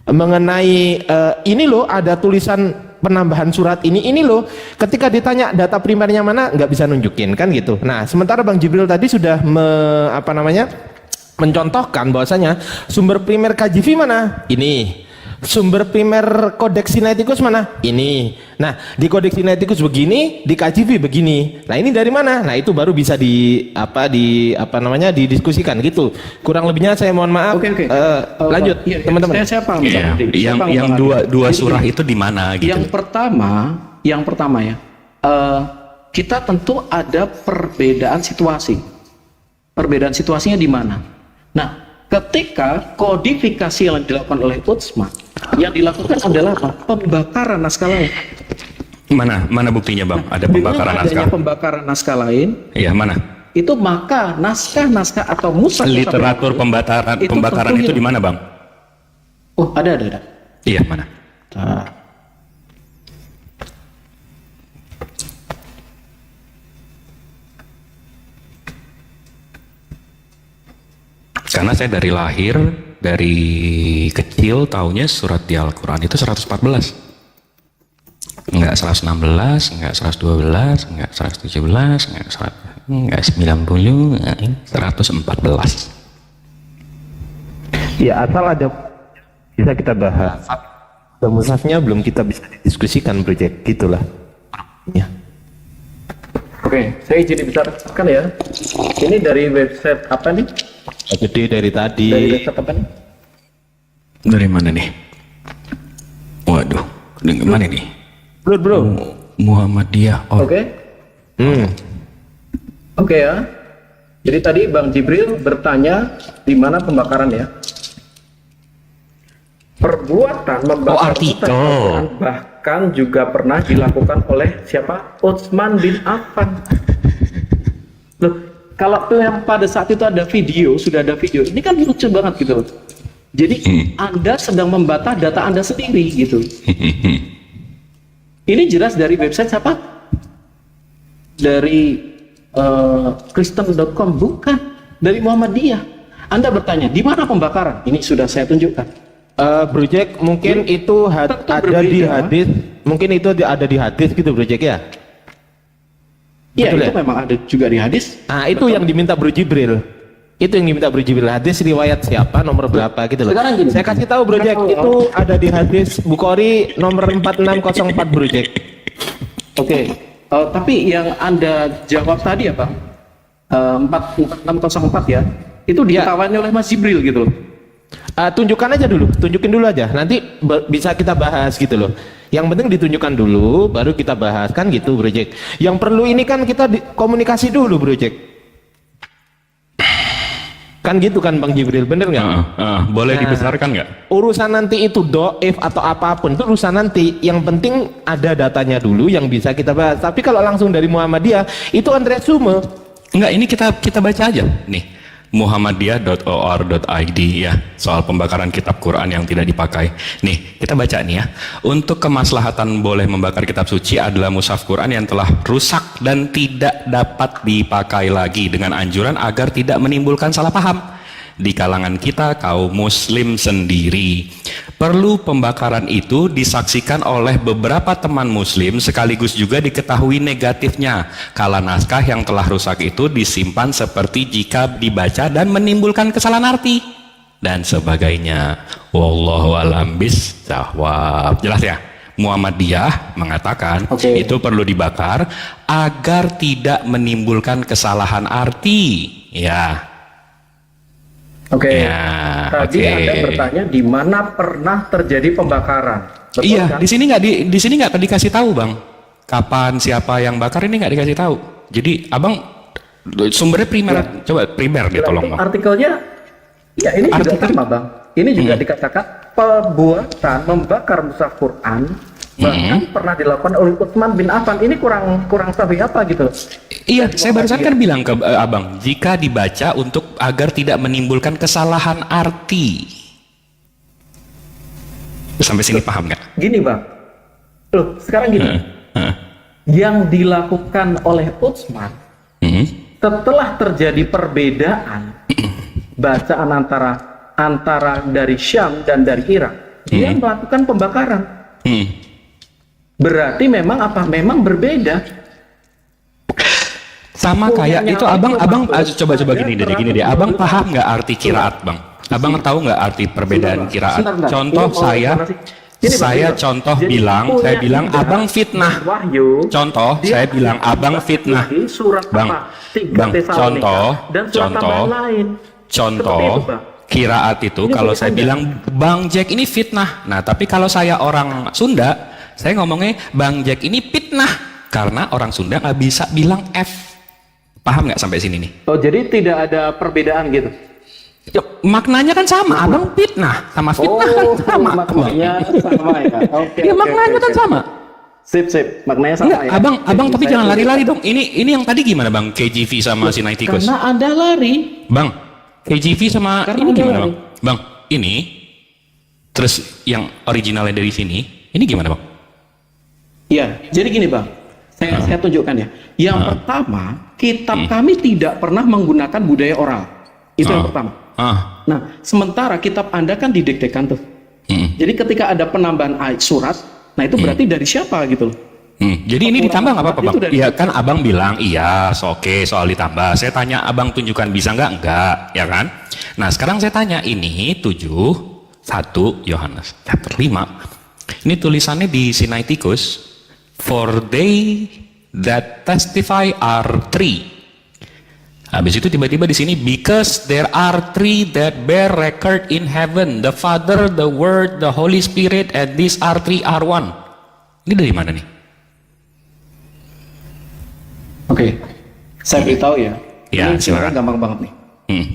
mengenai ini loh ada tulisan penambahan surat ini loh. Ketika ditanya data primernya mana, nggak bisa nunjukin kan gitu. Nah sementara Bang Jibril tadi sudah mencontohkan bahwasanya sumber primer KJV mana? Ini. Sumber primer Codex Sinaiticus mana? Ini. Nah, di Codex Sinaiticus begini, di KJV begini. Nah, ini dari mana? Nah, itu baru bisa didiskusikan gitu. Kurang lebihnya saya mohon maaf.
Oke.
Lanjut,
Iya,
teman-teman.
Saya paham.
Iya,
Saya
yang
paham,
yang
Bang.
dua
Jadi,
surah itu di mana gitu.
Yang pertama ya, kita tentu ada perbedaan situasi. Perbedaan situasinya di mana? Nah, ketika kodifikasi yang dilakukan oleh Utsman, yang dilakukan adalah apa? Pembakaran naskah lain.
Mana buktinya Bang? Ada pembakaran
Dengan
naskah?
adanya pembakaran naskah lain,
Iya, mana?
itu maka naskah-naskah atau mushaf
Literatur pembakaran itu di mana Bang?
Oh, ada.
Iya, mana?
Nah,
Karena saya dari lahir, dari kecil taunya surat di Al-Quran itu 114. Enggak 116, enggak 112, enggak 117, enggak 90, enggak 114.
Ya, asal ada bisa kita bahas. Mushafnya belum kita bisa didiskusikan, project gitulah. Ya.
Oke, saya izin dibicarakan ya. Ini dari website apa nih?
Gede dari tadi.
Dari website apa nih?
Dari mana nih? Waduh, dari mana nih?
Bro.
Muhammadiyah. Oh,
Oke. Oke ya. Jadi tadi Bang Jibril bertanya di mana pembakaran ya? Perbuatan membakar
artikel.
Al-Quran bahkan juga pernah dilakukan oleh siapa? Utsman bin Affan. Loh, kalau yang pada saat itu ada video, sudah ada video, ini kan lucu banget gitu loh. Jadi Anda sedang membantah data Anda sendiri gitu. Ini jelas dari website siapa? Dari Kristen.com, bukan, dari Muhammadiyah. Anda bertanya di mana pembakaran? Ini sudah saya tunjukkan.
Bro Jack, mungkin itu
tentu
ada di
berbeda.
hadis, mungkin itu ada di hadis gitu Bro Jack ya.
Iya,
Betul
itu
ya?
memang ada juga di hadis.
Nah, itu yang diminta Bro Jibril. Itu yang diminta Bro Jibril. Hadis riwayat siapa, nomor berapa gitu loh.
Sekarang gini.
Saya kasih tahu Bro Jack, itu ada di hadis Bukhari nomor 4604 Bro Jack.
Oke. Tapi yang Anda jawab tadi ya, Bang, 4604 ya, itu ditawani oleh Mas Jibril gitu loh.
Tunjukkan aja dulu, tunjukin dulu aja. Nanti bisa kita bahas gitu loh. Yang penting ditunjukkan dulu, baru kita bahas kan gitu, Bro Jack. Yang perlu ini kan kita komunikasi dulu, Bro Jack. Kan gitu kan, Bang Jibril, bener nggak?
boleh dibesarkan nggak?
Urusan nanti itu doif atau apapun itu urusan nanti. Yang penting ada datanya dulu yang bisa kita bahas. Tapi kalau langsung dari Muhammadiyah itu kan resume.
Enggak, ini kita baca aja nih. Muhammadiyah.or.id ya, soal pembakaran kitab Quran yang tidak dipakai. Nih, kita baca nih ya. Untuk kemaslahatan boleh membakar kitab suci adalah mushaf Quran yang telah rusak dan tidak dapat dipakai lagi, dengan anjuran agar tidak menimbulkan salah paham di kalangan kita kaum muslim sendiri. Perlu pembakaran itu disaksikan oleh beberapa teman muslim, sekaligus juga diketahui negatifnya kala naskah yang telah rusak itu disimpan seperti jika dibaca dan menimbulkan kesalahan arti dan sebagainya. Wallahu a'lam bishawab. Jelas ya? Muhammadiyah mengatakan itu perlu dibakar agar tidak menimbulkan kesalahan arti. Ya.
Oke.
Ya,
Tadi
oke.
Anda bertanya di mana pernah terjadi pembakaran. Betul
Iya,
kan?
di sini nggak dikasih tahu Bang. Kapan, siapa yang bakar, ini nggak dikasih tahu. Jadi Abang sumbernya primer, coba primer deh tolong Bang.
Artikelnya, ya ini juga
Artikel-
sama Bang. Ini juga dikatakan perbuatan membakar mushaf Quran bahkan pernah dilakukan oleh Utsman bin Affan. Ini kurang sahih apa gitu?
Iya, saya barusan kan bilang ke Abang, jika dibaca untuk agar tidak menimbulkan kesalahan arti. Sampai sini paham nggak?
Gini Bang, loh sekarang gini, yang dilakukan oleh Utsman setelah terjadi perbedaan bacaan antara dari Syam dan dari Irak, dia melakukan pembakaran. Berarti memang apa? Memang berbeda.
Sama kayak itu Abang coba gini deh. Abang paham nggak arti kiraat Bang? Abang tahu nggak arti perbedaan
Sebentar,
kiraat?
sebentar.
Contoh
Ini mau
saya,
gimana sih? Gini, Bang,
saya
gini, Bang.
contoh
Jadi,
bilang,
punya
saya bilang
Ida,
abang fitnah.
Wahyu.
Contoh,
Dia
saya bilang abang
dibagi
fitnah.
Surat
Bang,
apa? 3
Bang,
Tesalonika
contoh,
dan surat
contoh,
tambahan lain. Seperti
contoh,
itu, Bang.
kiraat itu
Ini
kalau
boleh
saya
Anda.
bilang Bang Jack ini fitnah. Nah, tapi kalau saya orang Sunda, saya ngomongnya Bang Jack ini fitnah karena orang Sunda nggak bisa bilang F. Paham nggak sampai sini nih?
Oh, jadi tidak ada perbedaan gitu.
Ya, maknanya kan sama, abang fitnah sama fitnah kan sama.
Maknanya sama ya. Oke.
Ya
oke,
maknanya
oke,
kan
oke.
Sip.
Sip. Maknanya sama
Enggak,
ya.
abang
Jadi
tapi
saya
jangan
tunjukkan.
lari-lari dong. Ini yang tadi gimana bang? KGV sama Sinaiticus.
Karena Anda lari.
Bang, KGV sama
Karena
ini
ada
gimana
lari.
bang? Bang, ini terus yang originalnya dari sini, ini gimana bang?
Iya, jadi gini Bang. Saya tunjukkan ya. Yang pertama, kitab kami tidak pernah menggunakan budaya oral. Itu yang pertama. Nah, sementara kitab Anda kan didektekan tuh. Jadi ketika ada penambahan ayat surat, nah itu berarti dari siapa gitu loh.
Jadi ini ditambah nggak apa-apa bang?
Itu dari-
Iya kan abang bilang iya, oke soal ditambah. Saya tanya abang tunjukkan bisa nggak? Enggak, ya kan? Nah sekarang saya tanya ini 7:1 Yohanes chapter 5. Ini tulisannya di Sinaiticus. For they that testify are 3. Habis itu tiba-tiba di sini because there are 3 that bear record in heaven, the Father, the Word, the Holy Spirit, and these are 3 are one. Ini dari mana nih?
Oke. Saya beritahu ya.
Ya,
Ini
silakan.
sebenarnya gampang banget nih.
Hmm.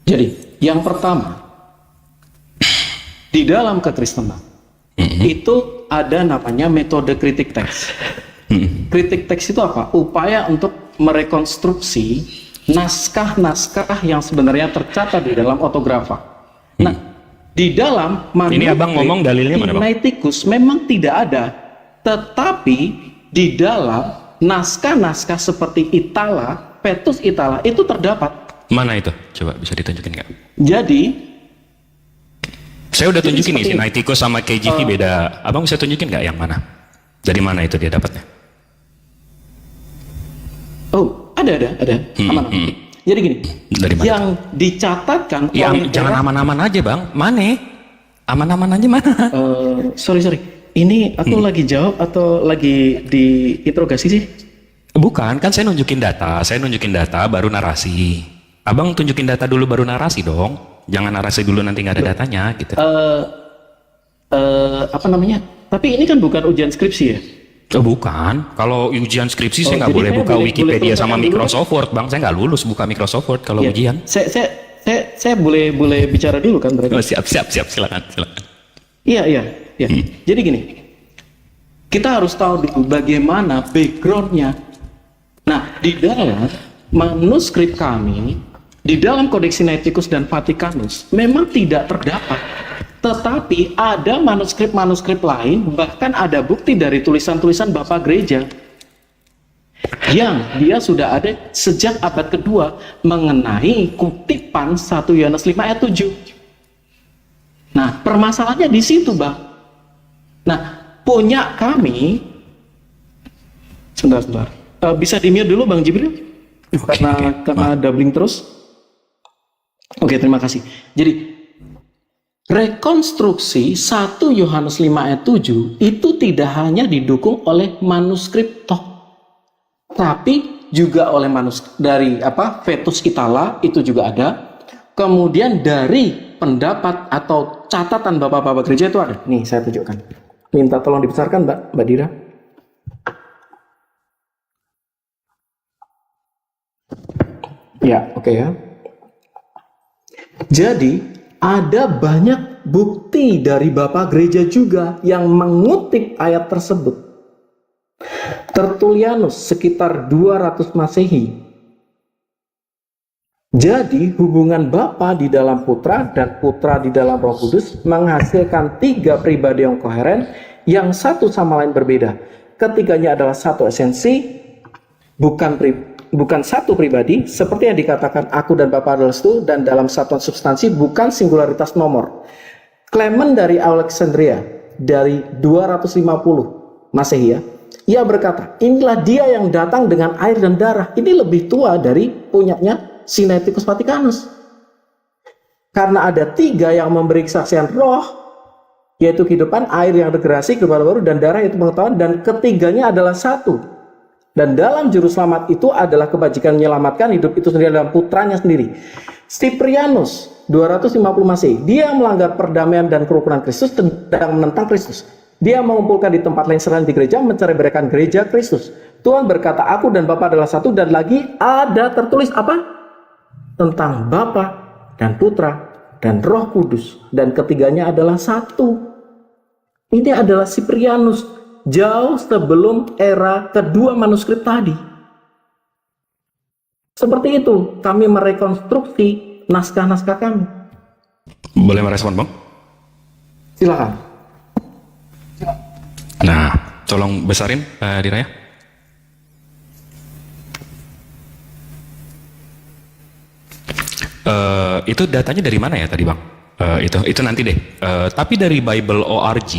Jadi, yang pertama, di dalam kekristenan itu ada namanya metode kritik teks. Kritik teks itu apa? Upaya untuk merekonstruksi naskah-naskah yang sebenarnya tercatat di dalam autografa. Nah, di dalam
Ini abang ngomong dalilnya mana, Bang?
Sinaiticus memang tidak ada, tetapi di dalam naskah-naskah seperti Itala, Petrus Itala itu terdapat.
Mana itu? Coba bisa ditunjukin nggak?
Jadi
Saya udah
Jadi
tunjukin nih
seperti-
Sinaiticus sama KGV beda. Abang bisa tunjukin nggak yang mana? Dari mana itu dia dapatnya?
oh, ada. Aman. Jadi gini,
Dari mana?
yang dicatatkan
Ya,
oleh
jangan aman-aman aja bang. Mana? Aman-aman aja mana?
sorry. Ini aku lagi jawab atau lagi diinterogasi sih?
Bukan, kan saya nunjukin data. Saya nunjukin data baru narasi. Abang tunjukin data dulu baru narasi dong. Jangan narasi dulu nanti nggak ada datanya gitu.
Apa namanya? Tapi ini kan bukan ujian skripsi ya?
Oh, bukan. Kalau ujian skripsi saya nggak
jadi
boleh
saya
buka
boleh
Wikipedia
selesaikan
sama
dulu.
Microsoft Word, bang. Saya nggak lulus buka Microsoft Word kalau
Iya.
ujian.
Saya boleh bicara dulu kan berarti?
Oh, siap, silakan.
Iya. Jadi gini, kita harus tahu dulu bagaimana backgroundnya. Nah, di dalam manuskrip kami, di dalam Kodeks Sinaiticus dan Vatikanus, memang tidak terdapat. Tetapi ada manuskrip-manuskrip lain, bahkan ada bukti dari tulisan-tulisan Bapak Gereja yang dia sudah ada sejak abad kedua mengenai kutipan 1 Yohanes 5 ayat 7. Nah, permasalahannya di situ, Bang. Nah, punya kami, sebentar. Bisa di-mute dulu, Bang Jibril? Karena doubling terus. Oke, terima kasih. Jadi, rekonstruksi 1 Yohanes 5 ayat 7 itu tidak hanya didukung oleh manuskrip toh, tapi juga oleh manuskrip dari Vetus Itala itu juga ada. Kemudian dari pendapat atau catatan bapak-bapak gereja itu ada. Nih, saya tunjukkan. Minta tolong dibesarkan, Mbak Dira. Ya, oke ya. Jadi, ada banyak bukti dari Bapak Gereja juga yang mengutip ayat tersebut. Tertullianus sekitar 200 Masehi. Jadi, hubungan Bapa di dalam Putra dan Putra di dalam Roh Kudus menghasilkan 3 pribadi yang koheren yang satu sama lain berbeda. Ketiganya adalah satu esensi, bukan satu pribadi, seperti yang dikatakan aku dan Bapa adalah satu, dan dalam satuan substansi, bukan singularitas nomor. Clement dari Alexandria dari 250 Masehi ya, ia berkata, inilah dia yang datang dengan air dan darah. Ini lebih tua dari punyanya Sinaiticus Vaticanus. Karena ada 3 yang memberi kesaksian roh, yaitu kehidupan, air yang regenerasi, kehidupan baru, dan darah itu pengetahuan, dan ketiganya adalah satu. Dan dalam juru selamat itu adalah kebajikan menyelamatkan hidup itu sendiri dalam putranya sendiri. Cyprianus 250 Masehi, dia melanggar perdamaian dan kerukunan Kristus, sedang menentang Kristus. Dia mengumpulkan di tempat lain selain di gereja, mencerai-beraikan gereja Kristus. Tuhan berkata, aku dan Bapa adalah satu, dan lagi ada tertulis apa? Tentang Bapa dan Putra dan Roh Kudus, dan ketiganya adalah satu. Ini adalah Cyprianus jauh sebelum era kedua manuskrip tadi. Seperti itu kami merekonstruksi naskah-naskah kami.
Boleh merespon, Bang?
Silakan.
Nah, tolong besarin Diraya. Itu datanya dari mana ya tadi, Bang? Itu nanti deh. Tapi dari Bible.org,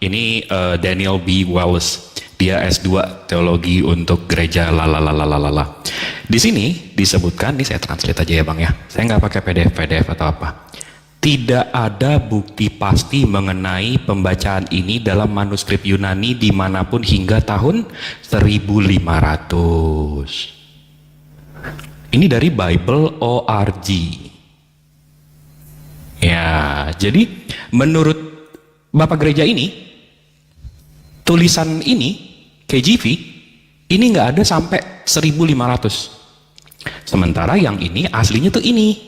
ini Daniel B. Wallace, dia S2 teologi untuk gereja lalalalalalala. Di sini disebutkan, ini saya translate aja ya Bang ya. Saya nggak pakai PDF atau apa. Tidak ada bukti pasti mengenai pembacaan ini dalam manuskrip Yunani dimanapun hingga tahun 1500. Ini dari Bible.org. Ya, jadi menurut Bapak Gereja ini, tulisan ini, KJV, ini nggak ada sampai 1500. Sementara yang ini aslinya tuh ini.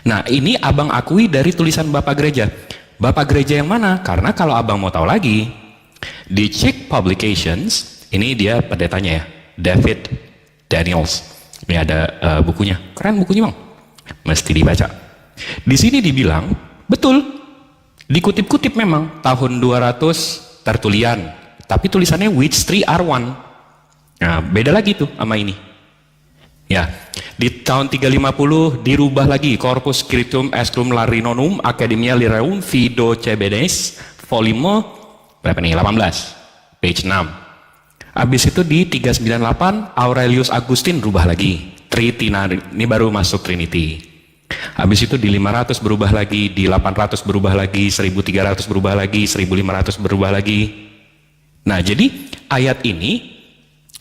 Nah, ini abang akui dari tulisan Bapak Gereja. Bapak Gereja yang mana? Karena kalau abang mau tahu lagi, di Czech Publications, ini dia pendetanya ya, David Daniels. Ini ada bukunya, keren bukunya Bang, mesti dibaca. Di sini dibilang, betul, dikutip-kutip memang, tahun 200 tertulian, tapi tulisannya which three are one. Nah, beda lagi tuh sama ini. Ya, di tahun 350 dirubah lagi, Corpus Scriptum Estrum Larinonum Academia Lyraeum Fido Cebedes, volume berapa nih? 18, page 6. Habis itu di 398 Aurelius Augustin berubah lagi, Tritinari, ini baru masuk Trinity. Habis itu di 500 berubah lagi, di 800 berubah lagi, 1300 berubah lagi, 1500 berubah lagi. Nah, jadi ayat ini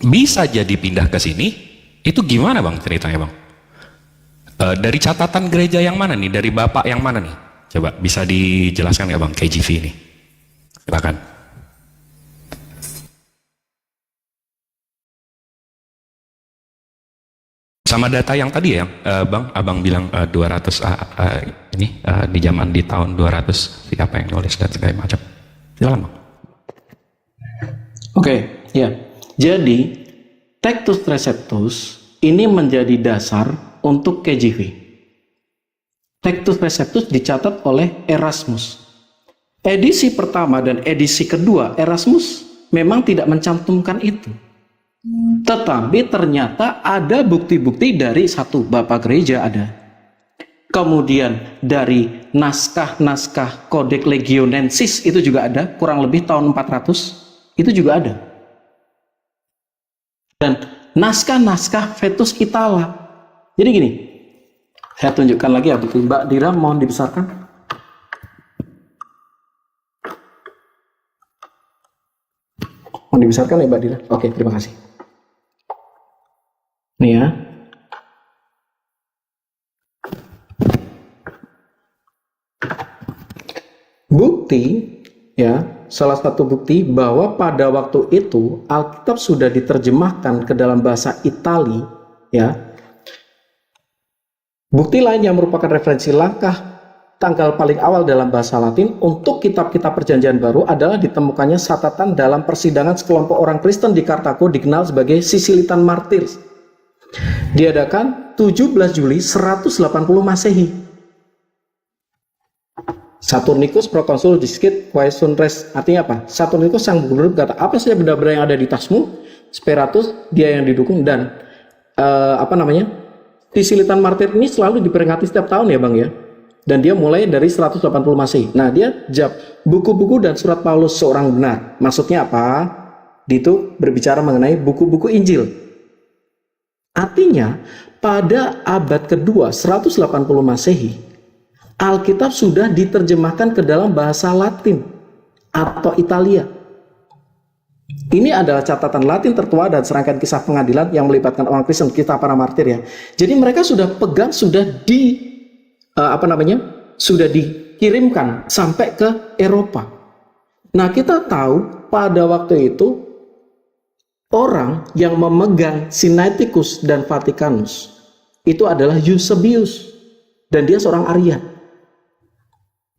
bisa jadi pindah ke sini. Itu gimana Bang ceritanya Bang? Dari catatan gereja yang mana nih? Dari Bapak yang mana nih? Coba bisa dijelaskan ya Bang, KJV ini? Silakan. Sama data yang tadi ya, Bang, Abang bilang 200 ini di zaman di tahun 200 siapa yang nulis dan segala macam. Silakan Bang.
Oke, ya. Jadi Textus Receptus ini menjadi dasar untuk KJV. Textus Receptus dicatat oleh Erasmus. Edisi pertama dan edisi kedua Erasmus memang tidak mencantumkan itu. Tetapi ternyata ada bukti-bukti dari satu Bapak Gereja ada. Kemudian dari naskah-naskah Codex Legionensis itu juga ada, kurang lebih tahun 400, itu juga ada. Dan naskah-naskah Vetus Itala. Jadi gini, saya tunjukkan lagi ya bukti. Mbak Dira mohon dibesarkan. Mohon dibesarkan ya Mbak Dira. Oke, terima kasih. Nih ya. Bukti ya, salah satu bukti bahwa pada waktu itu Alkitab sudah diterjemahkan ke dalam bahasa Itali ya. Bukti lain yang merupakan referensi langkah tanggal paling awal dalam bahasa Latin untuk kitab-kitab Perjanjian Baru adalah ditemukannya catatan dalam persidangan sekelompok orang Kristen di Kartago dikenal sebagai Sisilitan Martyrs. Diadakan 17 Juli 180 Masehi. Saturnicus prokonsul discit quaesum res, artinya apa? Saturnicus sang gubernur berkata, apa saja benda-benda yang ada di tasmu? Speratus, dia yang didukung, dan Sisilitan Martir ini selalu diperingati setiap tahun ya Bang ya. Dan dia mulai dari 180 Masehi. Nah, dia jawab buku-buku dan surat Paulus seorang benar. Maksudnya apa? Itu berbicara mengenai buku-buku Injil. Artinya, pada abad kedua 180 Masehi, Alkitab sudah diterjemahkan ke dalam bahasa Latin atau Italia. Ini adalah catatan Latin tertua dan serangkaian kisah pengadilan yang melibatkan orang Kristen, kitab para martir ya. Jadi mereka sudah pegang, sudah sudah dikirimkan sampai ke Eropa. Nah, kita tahu pada waktu itu orang yang memegang Sinaiticus dan Vaticanus itu adalah Eusebius, dan dia seorang Arya.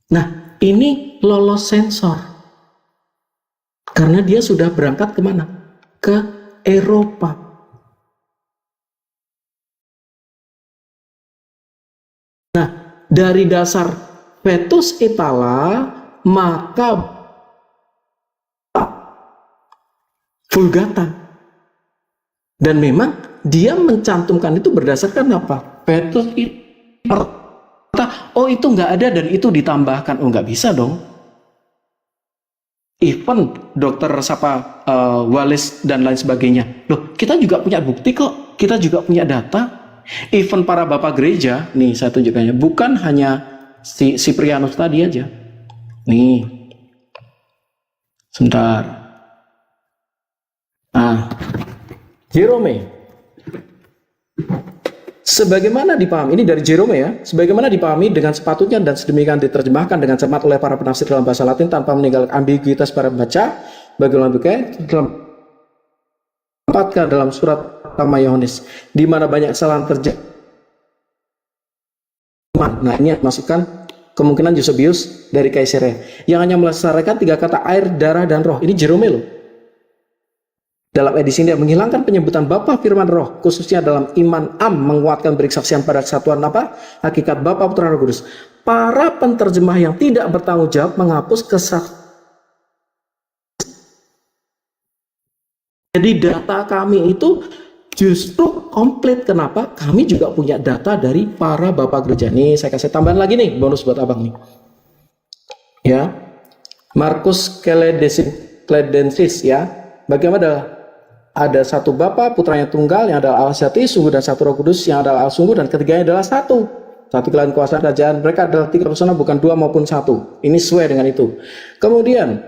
Nah, ini lolos sensor karena dia sudah berangkat kemana? Ke Eropa. Nah, dari dasar Vetus Itala maka Vulgata, dan memang dia mencantumkan itu berdasarkan apa? Vetus Itala. Oh, itu nggak ada dan itu ditambahkan. Oh, nggak bisa dong. Even dokter Wallace dan lain sebagainya. Loh, kita juga punya bukti kok. Kita juga punya data. Even para bapak gereja, nih saya tunjukkannya. Bukan hanya si Cyprianus tadi aja. Nih. Sebentar. Jerome. Sebagaimana dipahami, ini dari Jerome ya, sebagaimana dipahami dengan sepatutnya dan sedemikian diterjemahkan dengan cermat oleh para penafsir dalam bahasa Latin tanpa meninggalkan ambiguitas para pembaca, bagaimana dalam surat pertama Yohanes, di mana banyak kesalahan terjadi. Nah, ini masukkan kemungkinan Eusebius dari Kaisarea yang hanya melestarikan 3 kata air, darah, dan roh. Ini Jerome loh. Dalam edisi ini menghilangkan penyebutan Bapa, Firman, Roh, khususnya dalam iman menguatkan beri kesaksian pada kesatuan hakikat Bapa, Putra, Roh Kudus. Para penterjemah yang tidak bertanggung jawab menghapus kesaksian. Jadi data kami itu justru komplit. Kenapa? Kami juga punya data dari para bapak gereja. Nih saya kasih tambahan lagi nih, bonus buat abang nih. Ya, Markus Cledensis ya. Bagaimana ada satu Bapa, putranya tunggal yang adalah Allah sejati, sungguh, dan satu Roh Kudus yang adalah Allah sungguh, dan ketiganya adalah satu kelahiran kuasa kerajaan. Mereka adalah 3 persona, bukan 2 maupun 1. Ini sesuai dengan itu. Kemudian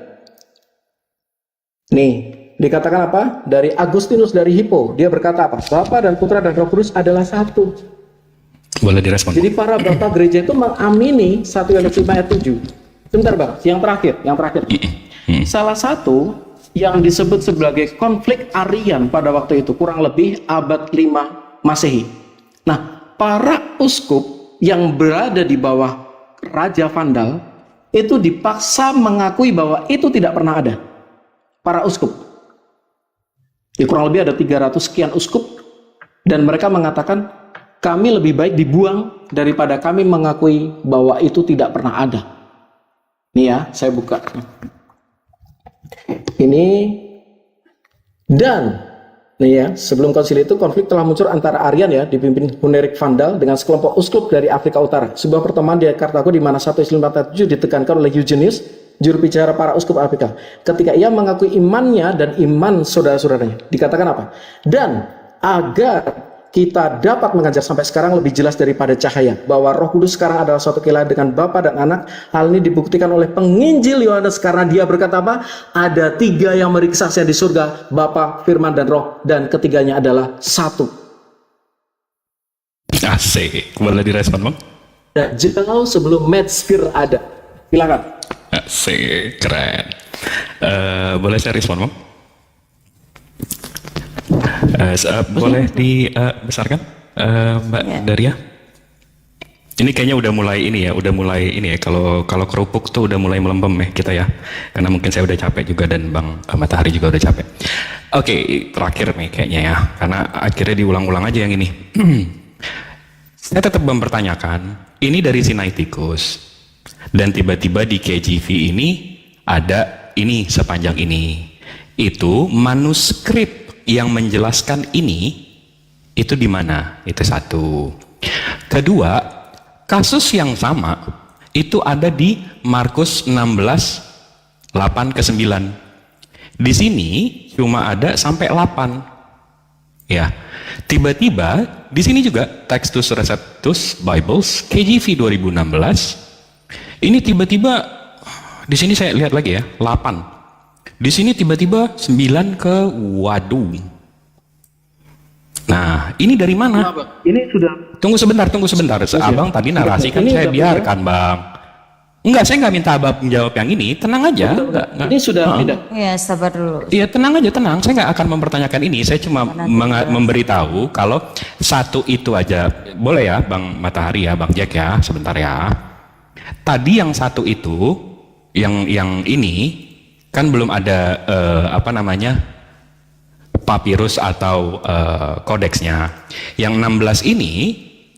nih dikatakan apa? Dari Agustinus dari Hippo, dia berkata apa? Bapa dan Putra dan Roh Kudus adalah satu.
Boleh direspon.
Jadi para bapak gereja itu mengamini 1 Yohanes 5 ayat 7. Sebentar bang, yang terakhir. Salah satu yang disebut sebagai konflik Arian pada waktu itu kurang lebih abad 5 Masehi. Nah, para uskup yang berada di bawah Raja Vandal itu dipaksa mengakui bahwa itu tidak pernah ada. Para uskup. Kurang lebih ada 300 sekian uskup, dan mereka mengatakan kami lebih baik dibuang daripada kami mengakui bahwa itu tidak pernah ada. Nih ya, saya buka. Ini dan nih ya, sebelum konsili itu konflik telah muncul antara Arian ya dipimpin Hunerik Vandal dengan sekelompok uskup dari Afrika Utara. Sebuah pertemuan di Kartago di mana 1 Yohanes 5:7 ditekankan oleh Eugenius, juru bicara para uskup Afrika. Ketika ia mengakui imannya dan iman saudara-saudaranya, dikatakan apa? Dan agar kita dapat mengajar sampai sekarang lebih jelas daripada cahaya bahwa Roh Kudus sekarang adalah suatu kelahiran dengan Bapa dan Anak. Hal ini dibuktikan oleh penginjil Yohanes karena dia berkata apa? Ada 3 yang memberi kesaksian di surga, Bapa, Firman, dan Roh, dan ketiganya adalah satu.
Asik. Boleh direspon bang?
Dan jauh sebelum Metzger ada. Silakan.
Asik, keren. Boleh saya respon bang? Boleh dibesarkan Mbak Daria? Ini kayaknya udah mulai ini ya, kalau kerupuk tuh udah mulai melempem ya kita ya, karena mungkin saya udah capek juga dan Bang Matahari juga udah capek. Oke, terakhir nih kayaknya ya, karena akhirnya diulang-ulang aja yang ini. Saya tetap mempertanyakan, ini dari Sinaiticus dan tiba-tiba di KJV ini ada ini sepanjang ini. Itu manuskrip yang menjelaskan ini itu di mana? Itu satu. Kedua, kasus yang sama itu ada di Markus 16 8-9. Di sini cuma ada sampai 8. Ya, tiba-tiba di sini juga Textus Receptus Bibles KJV 2016. Ini tiba-tiba di sini saya lihat lagi ya, 8. Di sini tiba-tiba 9 ke waduh. Nah, ini dari mana?
Ini sudah
Tunggu sebentar. Abang tadi narasi kan
Ini
saya
udah
biarkan, Bang. Enggak, saya nggak minta Abang menjawab yang ini. Tenang aja. Enggak.
ini sudah beda.
Ya, sabar dulu.
Iya, tenang aja, tenang. Saya nggak akan mempertanyakan ini. Saya cuma memberitahu kalau satu itu aja. Boleh ya, Bang Matahari ya, Bang Jack ya, sebentar ya. Tadi yang satu itu, yang ini kan belum ada apa namanya papirus atau kodeksnya. Yang 16 ini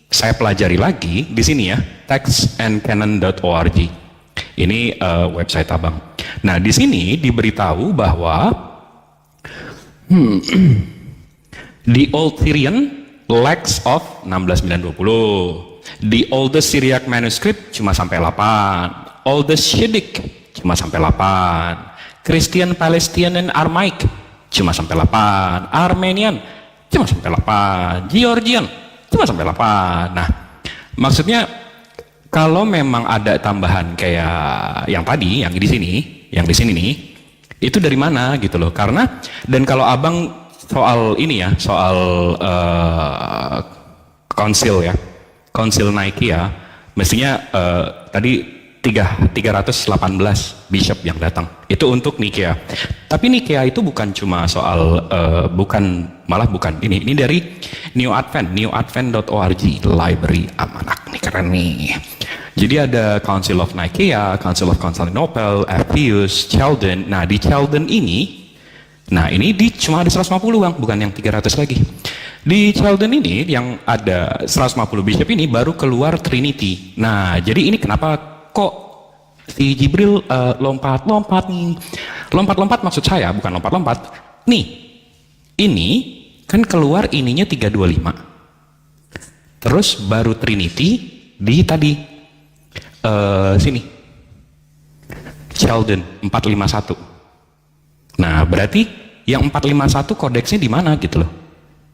saya pelajari lagi di sini ya, textandcanon.org. Ini website Abang. Nah, di sini diberitahu bahwa the Old Syrian lacks of 16920. The oldest Syriac manuscript cuma sampai 8. Oldest Shedic cuma sampai 8. Christian Palestinian Aramaic cuma sampai 8. Armenian cuma sampai 8. Georgian cuma sampai 8. Nah, maksudnya kalau memang ada tambahan kayak yang tadi, yang di sini nih, itu dari mana gitu loh? Karena dan kalau Abang soal ini ya, soal konsil ya, konsil Nicaea, mestinya tadi 318 bishop yang datang itu untuk Nicaea. Tapi Nicaea itu bukan cuma soal malah bukan ini dari New Advent, newadvent.org, library Almanak. Nih keren nih. Jadi ada Council of Nicaea, Council of Constantinople, Ephesus, Chalcedon. Nah, di Chalcedon ini, cuma ada 150 Bang, bukan yang 300 lagi. Di Chalcedon ini yang ada 150 bishop ini baru keluar Trinity. Nah, jadi ini kenapa kok si Jibril lompat-lompat nih? Lompat-lompat maksud saya bukan lompat-lompat. Nih, ini kan keluar ininya 325. Terus baru Trinity di tadi sini Chalcedon 451. Nah, berarti yang 451 kodeksnya di mana gitu loh?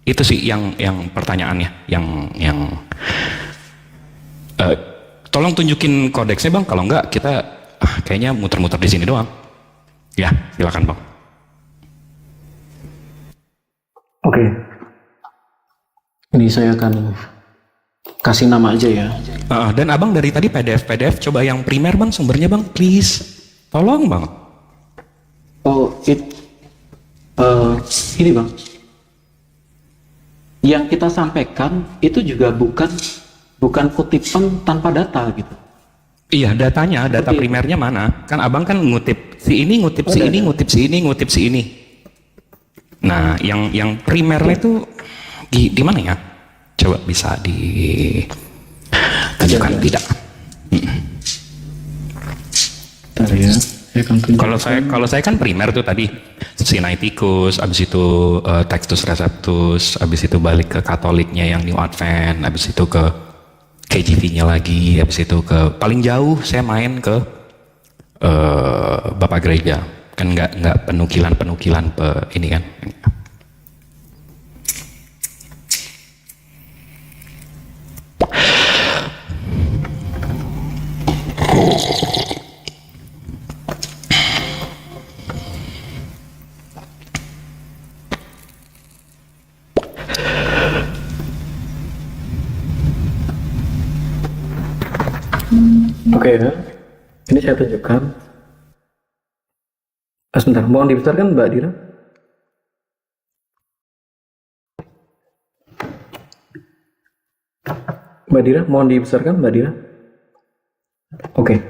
Itu sih yang pertanyaannya, yang tolong tunjukin kodeksnya Bang, kalau enggak kita kayaknya muter-muter di sini doang. Ya, silakan Bang.
Oke. Ini saya akan kasih nama aja ya.
Dan Abang dari tadi PDF coba yang primer Bang, sumbernya Bang, please. Tolong Bang.
Oh, ini Bang. Yang kita sampaikan itu juga bukan kutipan tanpa data gitu.
Iya, data primernya mana? Kan Abang kan ngutip si ini, ngutip si ini, ngutip si ini, ngutip si ini. Nah, yang primernya itu di mana ya? Coba bisa ditunjukkan tidak?
Bentar ya, saya akan tunjukkan.
Kalau saya kan primer tuh tadi Sinaiticus, abis itu Textus Receptus, abis itu balik ke Katoliknya yang New Advent, abis itu ke KJV-nya lagi, abis itu ke paling jauh saya main ke Bapak Gereja, kan nggak penukilan ini kan.
Oke ya, ini saya tunjukkan. Sebentar, mohon dibesarkan Mbak Dira. Mbak Dira, mohon dibesarkan Mbak Dira. Oke,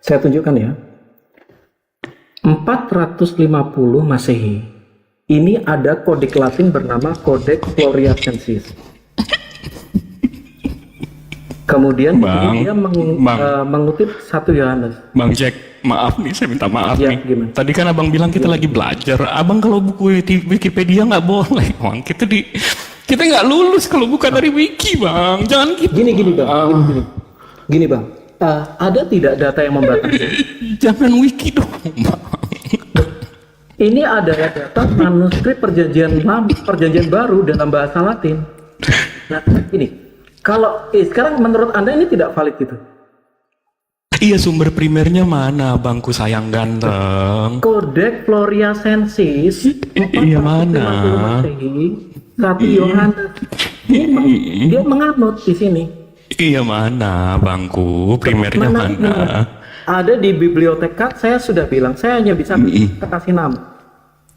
saya tunjukkan ya. 450 Masehi. Ini ada kodek Latin bernama Codex Floriacensis. Kemudian dia mengutip 1 Yohanes.
Bang Jack, maaf nih, saya minta maaf
Ya,
nih.
gimana?
Tadi kan Abang bilang kita lagi belajar. Abang kalau buku di Wikipedia nggak boleh, Bang. Kita nggak lulus kalau bukan dari wiki, Bang. Jangan gitu.
Gini Bang. Gini Bang. Ada tidak data yang membatasi?
Jangan wiki dong, Bang.
Ini adalah data manuskrip perjanjian baru dalam bahasa Latin. Nah, ini kalau sekarang menurut Anda ini tidak valid gitu.
Iya, sumber primernya mana, bangku sayang ganteng?
Codex Floriacensis
Iya, mana?
1 Yohanes. Dia menganut di sini.
Iya, mana bangku primernya mana?
Ada di biblioteka, saya sudah bilang, saya hanya bisa kasih nama.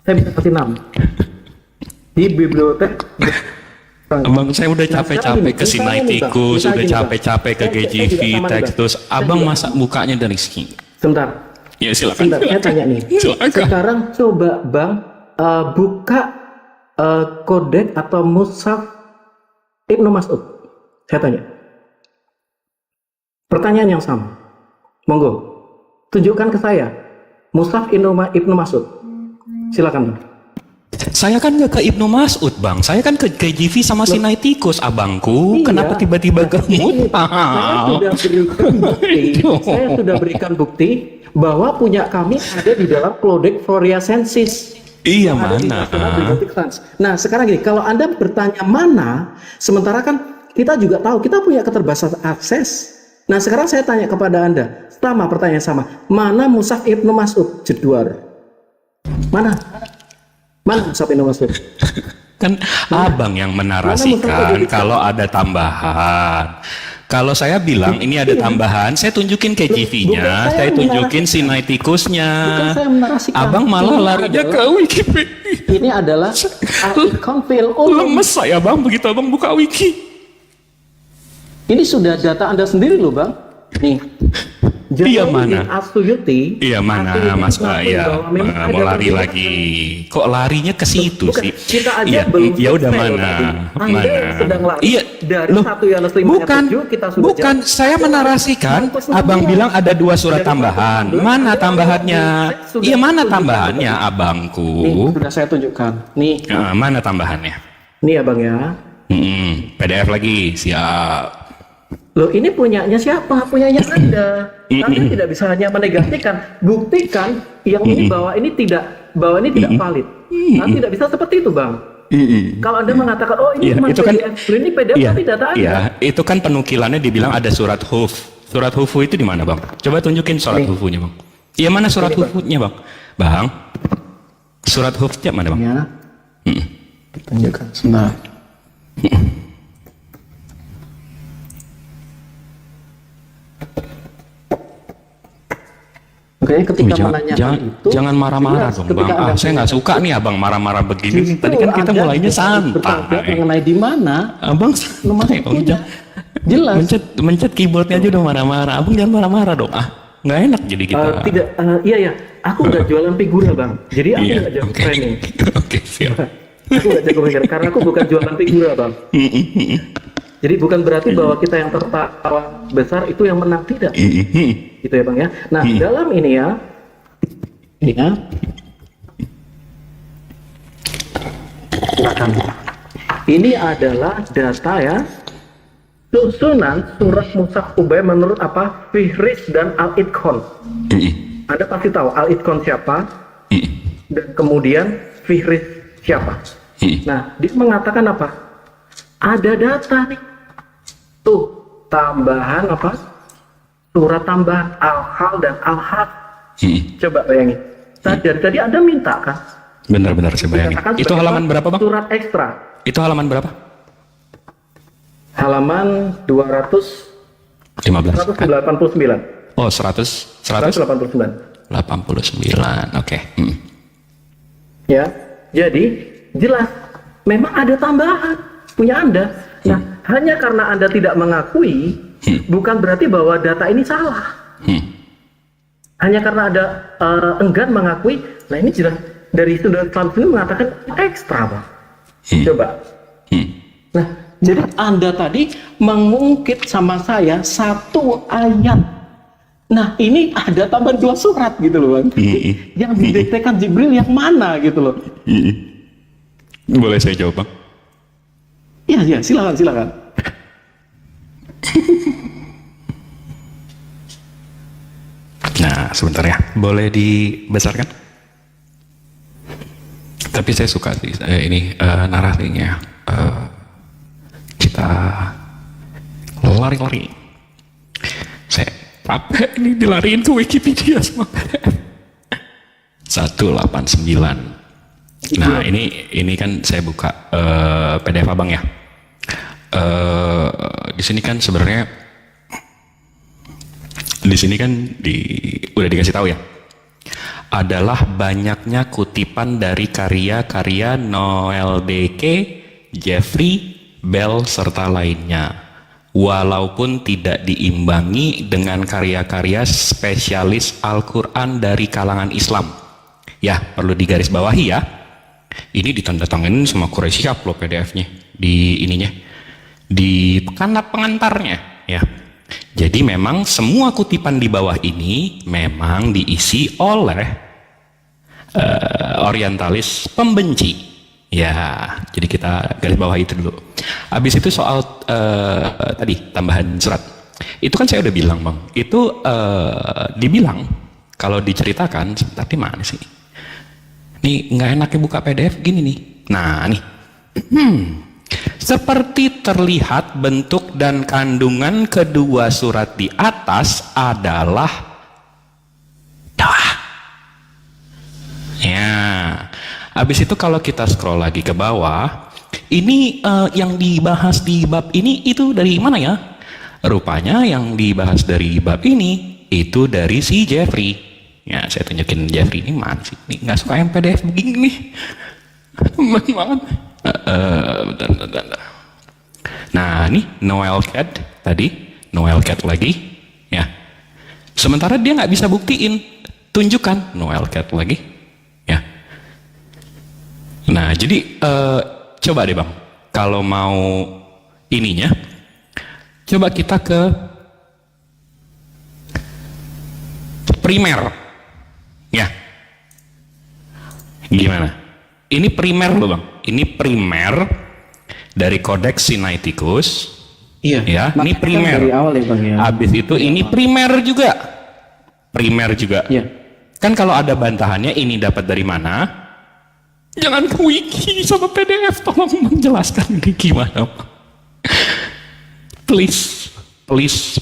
Saya bisa kasih nama. Di bibliotek.
Abang, saya udah capek-capek ke Sinaiticus, udah capek-capek ke GGV, Textus. Abang masa mukanya dari sini.
Sebentar.
Ya, silakan.
Sebentar, saya tanya nih.
Silakan.
Sekarang coba Bang buka kodek atau mushaf Ibnu Mas'ud. Saya tanya. Pertanyaan yang sama. Monggo. Tunjukkan ke saya mushaf Ibnu Mas'ud. Silakan Bang.
Saya kan nggak ke Ibnu Mas'ud, Bang. Saya kan ke GGV sama Sinaiticus, abangku.
Iya.
Kenapa tiba-tiba ke
Saya sudah berikan bukti bahwa punya kami ada di dalam Codex Floriacensis.
Iya,
Ada di
mana?
National Bibliothek Science. Nah, sekarang gini, kalau Anda bertanya mana, sementara kan kita juga tahu kita punya keterbatasan akses. Nah, sekarang saya tanya kepada Anda, sama pertanyaan sama, mana mushaf Ibnu Mas'ud Jedwar? Mana? Mana mushaf Ibnu Mas'ud?
Kan abang yang menarasikan kalau ada tambahan. Kalau saya bilang ini ada tambahan, saya tunjukin KJV-nya, saya tunjukin Sinaiticus-nya.
Bukan saya menarasikan.
Abang malah
Ini
larinya ke
adalah-
Wikipedia.
Ini adalah Al-Iqan fil Ulum.
Lemes saya, Bang, begitu abang buka wiki.
Ini sudah data Anda sendiri loh, Bang. Nih.
Iya, mana?
As-Suyuti.
Iya, mana Mas? Iya, mau lari lagi. Kok larinya ke situ
Bukan,
sih?
kita aja
Iya,
belum
ya udah
selesai loh
mana?
tadi. Anda yang sedang lari
Iya,
dari
loh,
1 Yohanes 5 ayat
bukan,
7, kita sudah
bukan.
jawab.
Saya menarasikan. Abang bilang ada 2 surat tambahan. Mana tambahannya? Iya, mana tambahannya,
Nih,
abangku?
sudah saya tunjukkan. Nih,
Mana tambahannya?
nih Abang ya.
PDF lagi, siap.
Loh, ini punyanya siapa? Punyanya Anda. Anda tidak bisa hanya menegaskan, buktikan yang ini bahwa ini tidak valid. Nah, tidak bisa seperti itu, Bang. Kalau Anda mengatakan, oh ini
Iya,
cuma
itu kan-
PDF, ini PDF
Iya,
tapi data Anda.
iya, itu kan penukilannya dibilang ada surat huf. Surat hufu itu di mana, Bang? Coba tunjukin surat
Nih.
hufunya, Bang. Iya, mana surat hufunya, Bang? Bang, surat hufnya mana, Bang?
Ya. Tunjukkan. Nah. Oke, ketika menanyakan itu,
jangan marah-marah
jelas
dong,
ketika
Bang.
Anda
Saya nggak suka nih abang marah-marah begini.
Justru
Tadi kan kita
Anda
mulainya
bertanya
santai.
mengenai di mana
Abang santai, Om.
jelas.
Mencet keyboardnya aja udah marah-marah. Abang jangan marah-marah dong. Nggak enak jadi kita.
Tidak, iya, aku nggak jualan figura, Bang. Jadi aku
Iya,
nggak jago
oke.
training.
Oke, siap.
Aku nggak jago figura karena aku bukan jualan figura, Bang. Jadi bukan berarti bahwa kita yang tertawa besar itu yang menang, tidak. Gitu ya, Bang ya. Nah, dalam ini ya. Silakan. Ini adalah data ya. Susunan surat Mushaf Ubay menurut apa? Fihris dan Al-Itqan. Anda pasti tahu Al-Itqan siapa? Dan kemudian Fihris siapa? Nah, dia mengatakan apa? Ada data nih. Tuh, tambahan apa? Surat tambahan Al-Hal dan Al-Had. Coba bayangin. Dari tadi Anda minta kan?
Benar-benar saya bayangin.
Dikatakan
Itu
sebagai
halaman
apa?
berapa, Bang?
Surat ekstra.
Itu halaman berapa?
Halaman
15.
189.
Oh, 100.
189.
89. Oke.
Ya, jadi jelas memang ada tambahan punya Anda. Nah, hanya karena Anda tidak mengakui, bukan berarti bahwa data ini salah. Hanya karena ada enggan mengakui, nah ini jelas dari sudut Islam ini mengatakan ekstra, Pak. Coba. Nah, jadi Anda tadi mengungkit sama saya satu ayat. Nah, ini ada tambahan 2 surat gitu loh, Bang. Yang didiktekan Jibril yang mana gitu loh.
Boleh saya jawab, Bang?
Iya, silakan.
Nah, sebentar ya. Boleh dibesarkan? Tapi saya suka sih ini narasinya. Kita lari-lari. Saya capek ini dilariin ke Wikipedia semua. 189. Nah, ini kan saya buka PDF Abang ya. Di sini kan sebenarnya udah dikasih tahu ya. Adalah banyaknya kutipan dari karya-karya Noel Beke, Jeffrey Bell serta lainnya. Walaupun tidak diimbangi dengan karya-karya spesialis Al-Quran dari kalangan Islam. Ya, perlu digarisbawahi ya. Ini ditandatangani sama Quraisy loh PDF-nya di ininya. Di pengantarnya ya. Jadi memang semua kutipan di bawah ini memang diisi oleh orientalis pembenci. Ya, jadi kita garis bawah itu dulu. Habis itu soal tadi tambahan surat. Itu kan saya udah bilang Bang. Itu dibilang kalau diceritakan sebentar di mana sih? Nih nggak enaknya buka PDF gini nih. Nah nih. Seperti terlihat bentuk dan kandungan kedua surat di atas adalah doa. Ya, habis itu kalau kita scroll lagi ke bawah, ini yang dibahas di bab ini itu dari mana ya? Rupanya yang dibahas dari bab ini itu dari si Jeffrey. Ya, saya tunjukin Jeffrey ini mana sih? Ini nggak suka yang PDF begini nih. Banget. Bentar. Nah, ini Noel Cat tadi, Noel Cat lagi, ya. Sementara dia nggak bisa buktiin, tunjukkan Noel Cat lagi, ya. Nah, jadi coba deh Bang, kalau mau ininya, coba kita ke primer, ya. Gimana? Ini primer loh Bang, ini primer dari Codex Sinaiticus.
Iya.
Ya, ini
Makanya
primer.
dari awal ya Bang ya.
Habis itu ini primer juga. Primer juga.
Iya.
Kan kalau ada bantahannya ini dapat dari mana? Jangan ke wiki sama PDF, tolong menjelaskan ini gimana. Please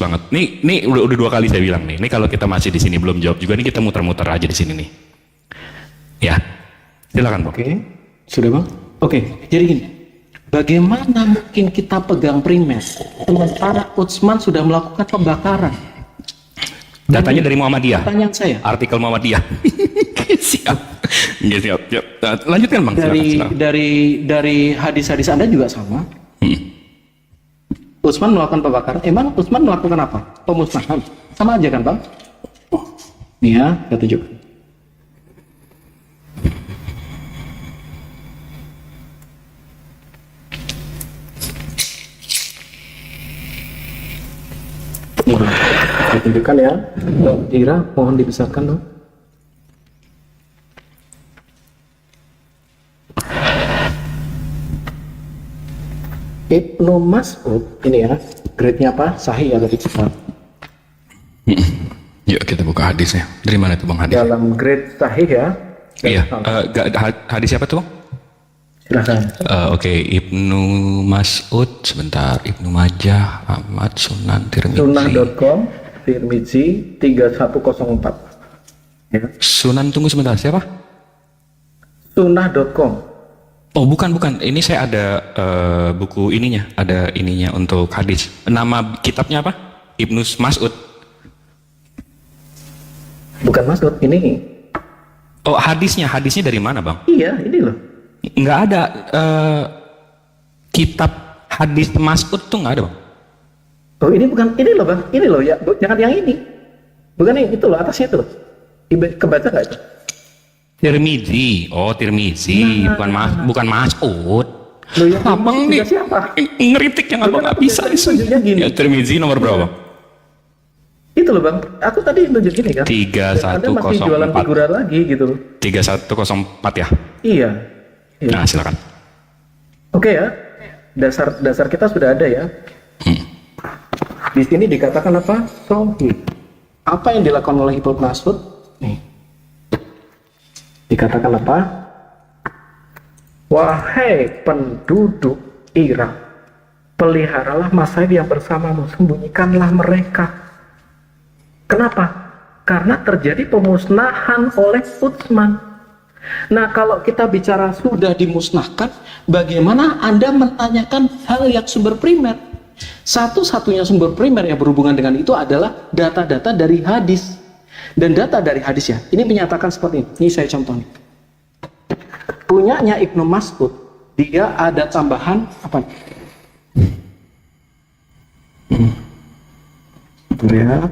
banget. Nih udah 2 kali saya bilang nih. Ini kalau kita masih di sini belum jawab juga nih, kita muter-muter aja di sini nih. Ya. Silakan Bang.
Oke, sudah Bang? Oke, jadi gini. Bagaimana mungkin kita pegang primer sementara Utsman sudah melakukan pembakaran?
Datanya dari Muhammadiyah.
Pertanyaan saya.
Artikel Muhammadiyah. Siap. Ya, siap. Lanjutkan Bang. Silakan.
Dari hadis-hadis Anda juga sama. Utsman melakukan pembakaran. Emang Utsman melakukan apa? Pemusnahan. Sama aja kan Bang? Nih ya, saya tunjukkan. Saya tunjukkan ya. Ira, mohon dibesarkan dong. Ibnu Mas'ud ini ya, grade-nya apa? Sahih atau tidak?
Yuk kita buka hadisnya. Dari mana tuh Bang hadis?
Dalam grade sahih ya.
Iya. Hadis siapa tuh?
Silahkan.
Oke, Ibnu Mas'ud sebentar. Ibnu Majah, Ahmad, Sunan, Tirmidzi.
Sunnah.com, Tirmidzi 3104. Ya.
Sunan tunggu sebentar. Siapa?
Sunnah.com.
Oh bukan. Ini saya ada buku ininya. Ada ininya untuk hadis. Nama kitabnya apa? Ibnu Mas'ud.
Bukan Mas'ud, ini.
Oh hadisnya dari mana Bang?
Iya, ini loh.
Nggak ada kitab hadis Mas'ud tuh nggak ada Bang.
Oh ini bukan, ini loh Bang. Ini loh ya, jangan yang ini. Bukan yang itu loh, atasnya itu loh. Kebaca nggak itu?
Tirmidzi. Oh Tirmidzi, bukan Mas'ud.
Loh, yang
Abang nih
siapa?
ngeritik yang Abang nggak bisa
Tunjuknya gini.
Ya Tirmidzi nomor berapa Bang?
Itu loh Bang, aku tadi nunjuk gini kan.
3104.
Anda masih jualan figuran lagi gitu loh.
3104 ya?
Iya.
Nah silakan.
Oke ya, dasar kita sudah ada ya. Di sini dikatakan apa? Sahih. Apa yang dilakukan oleh Ibnu Mas'ud? Nih. Dikatakan apa? Wahai penduduk Irak, peliharalah masaib yang bersamamu, sembunyikanlah mereka. Kenapa? Karena terjadi pemusnahan oleh Utsman. Nah, kalau kita bicara sudah dimusnahkan, bagaimana Anda menanyakan hal yang sumber primer? Satu-satunya sumber primer yang berhubungan dengan itu adalah data-data dari hadis. Dan data dari hadis ya, ini menyatakan seperti ini. Ini saya contoh nih. Punyanya Ibnu Mas'ud, dia ada tambahan apa? Ya.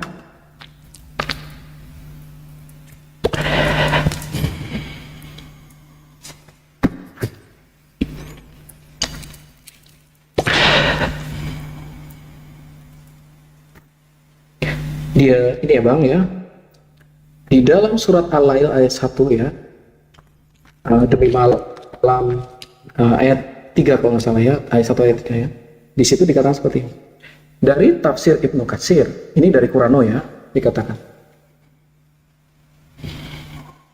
Dia ini ya Bang ya. Di dalam surat Al-Lail ayat 1 ya. Demi malam ayat 3 kalau nggak salah ya, ayat 1 ayat 3 ya. Di situ dikatakan seperti ini. Dari tafsir Ibnu Katsir, ini dari Qur'ano ya, dikatakan.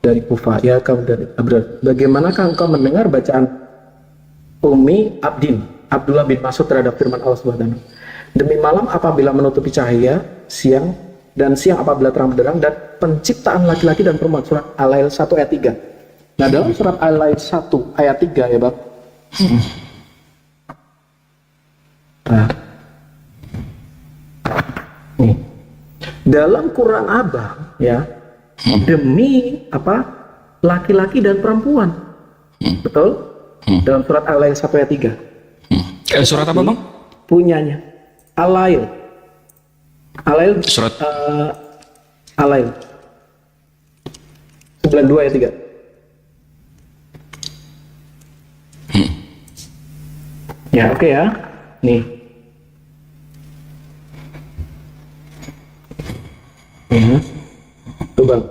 Dari Kufah, ya kaum dari Abdul. Bagaimanakah engkau mendengar bacaan Ummi Abdin, Abdullah bin Mas'ud terhadap firman Allah Subhanahu wa Ta'ala? Demi malam apabila menutupi cahaya, siang dan siang apabila terang benderang, dan penciptaan laki-laki dan perempuan, surat Al-Lail 1 ayat 3. Nah, dalam surat Al-Lail 1 ayat 3 ya Bang. Nah, nih. Dalam Quran Abang ya, demi apa? Laki-laki dan perempuan. Betul? Dalam surat Al-Lail 1 ayat 3.
Surat apa Bang?
Punyanya Al-Lail. Al-Lail
Surat
Al-Lail 92 ayat 3. Ya, oke ya. Nih. Tuh Bang.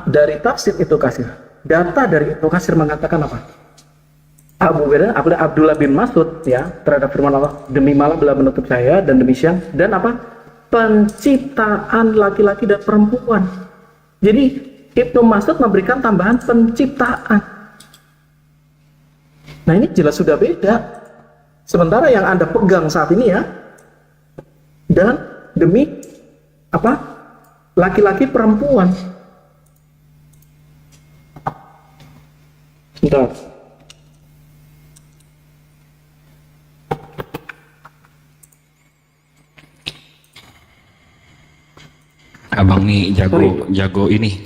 Dari tafsir Ibnu Katsir, data dari Ibnu Katsir mengatakan apa? Abdullah bin Mas'ud ya, terhadap firman Allah, demi malam bila menutup cahaya dan demi siang, dan apa? Penciptaan laki-laki dan perempuan. Jadi Ibnu Mas'ud memberikan tambahan penciptaan. Nah, ini jelas sudah beda. Sementara yang Anda pegang saat ini ya, dan demi apa? Laki-laki perempuan. Bentar.
Abang nih jago ini,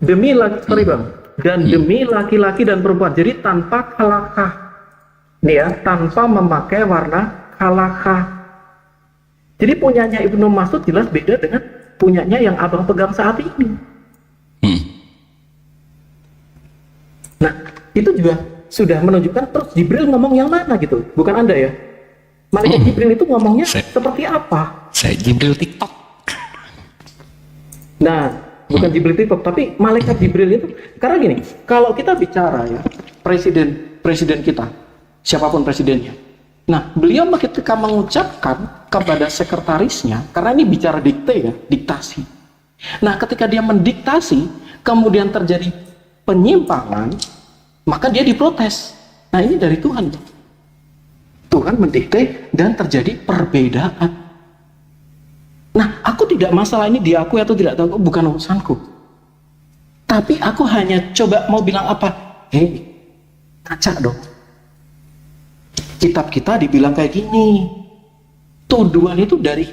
demi laki, sorry Bang, dan demi laki-laki dan perempuan. Jadi tanpa kalakah, nih ya, tanpa memakai warna kalakah. Jadi punyanya Ibnu Mas'ud jelas beda dengan punyanya yang Abang pegang saat ini. Nah, itu juga sudah menunjukkan terus Jibril ngomong yang mana gitu, bukan Anda ya. Malaikat Jibril itu ngomongnya seperti apa?
Saya Jibril TikTok.
Nah, bukan Jibril TikTok, tapi malaikat Jibril itu, karena gini, kalau kita bicara ya, presiden kita, siapapun presidennya. Nah, beliau ketika mengucapkan kepada sekretarisnya, karena ini bicara dikte ya, diktasi. Nah, ketika dia mendiktasi, kemudian terjadi penyimpangan, maka dia diprotes. Nah, ini dari Tuhan. Tuhan mendikte dan terjadi perbedaan. Nah, aku tidak masalah ini diakui atau tidak tahu, bukan urusanku. Tapi aku hanya coba mau bilang apa? Hei, kaca dong. Kitab kita dibilang kayak gini. Tuduhan itu dari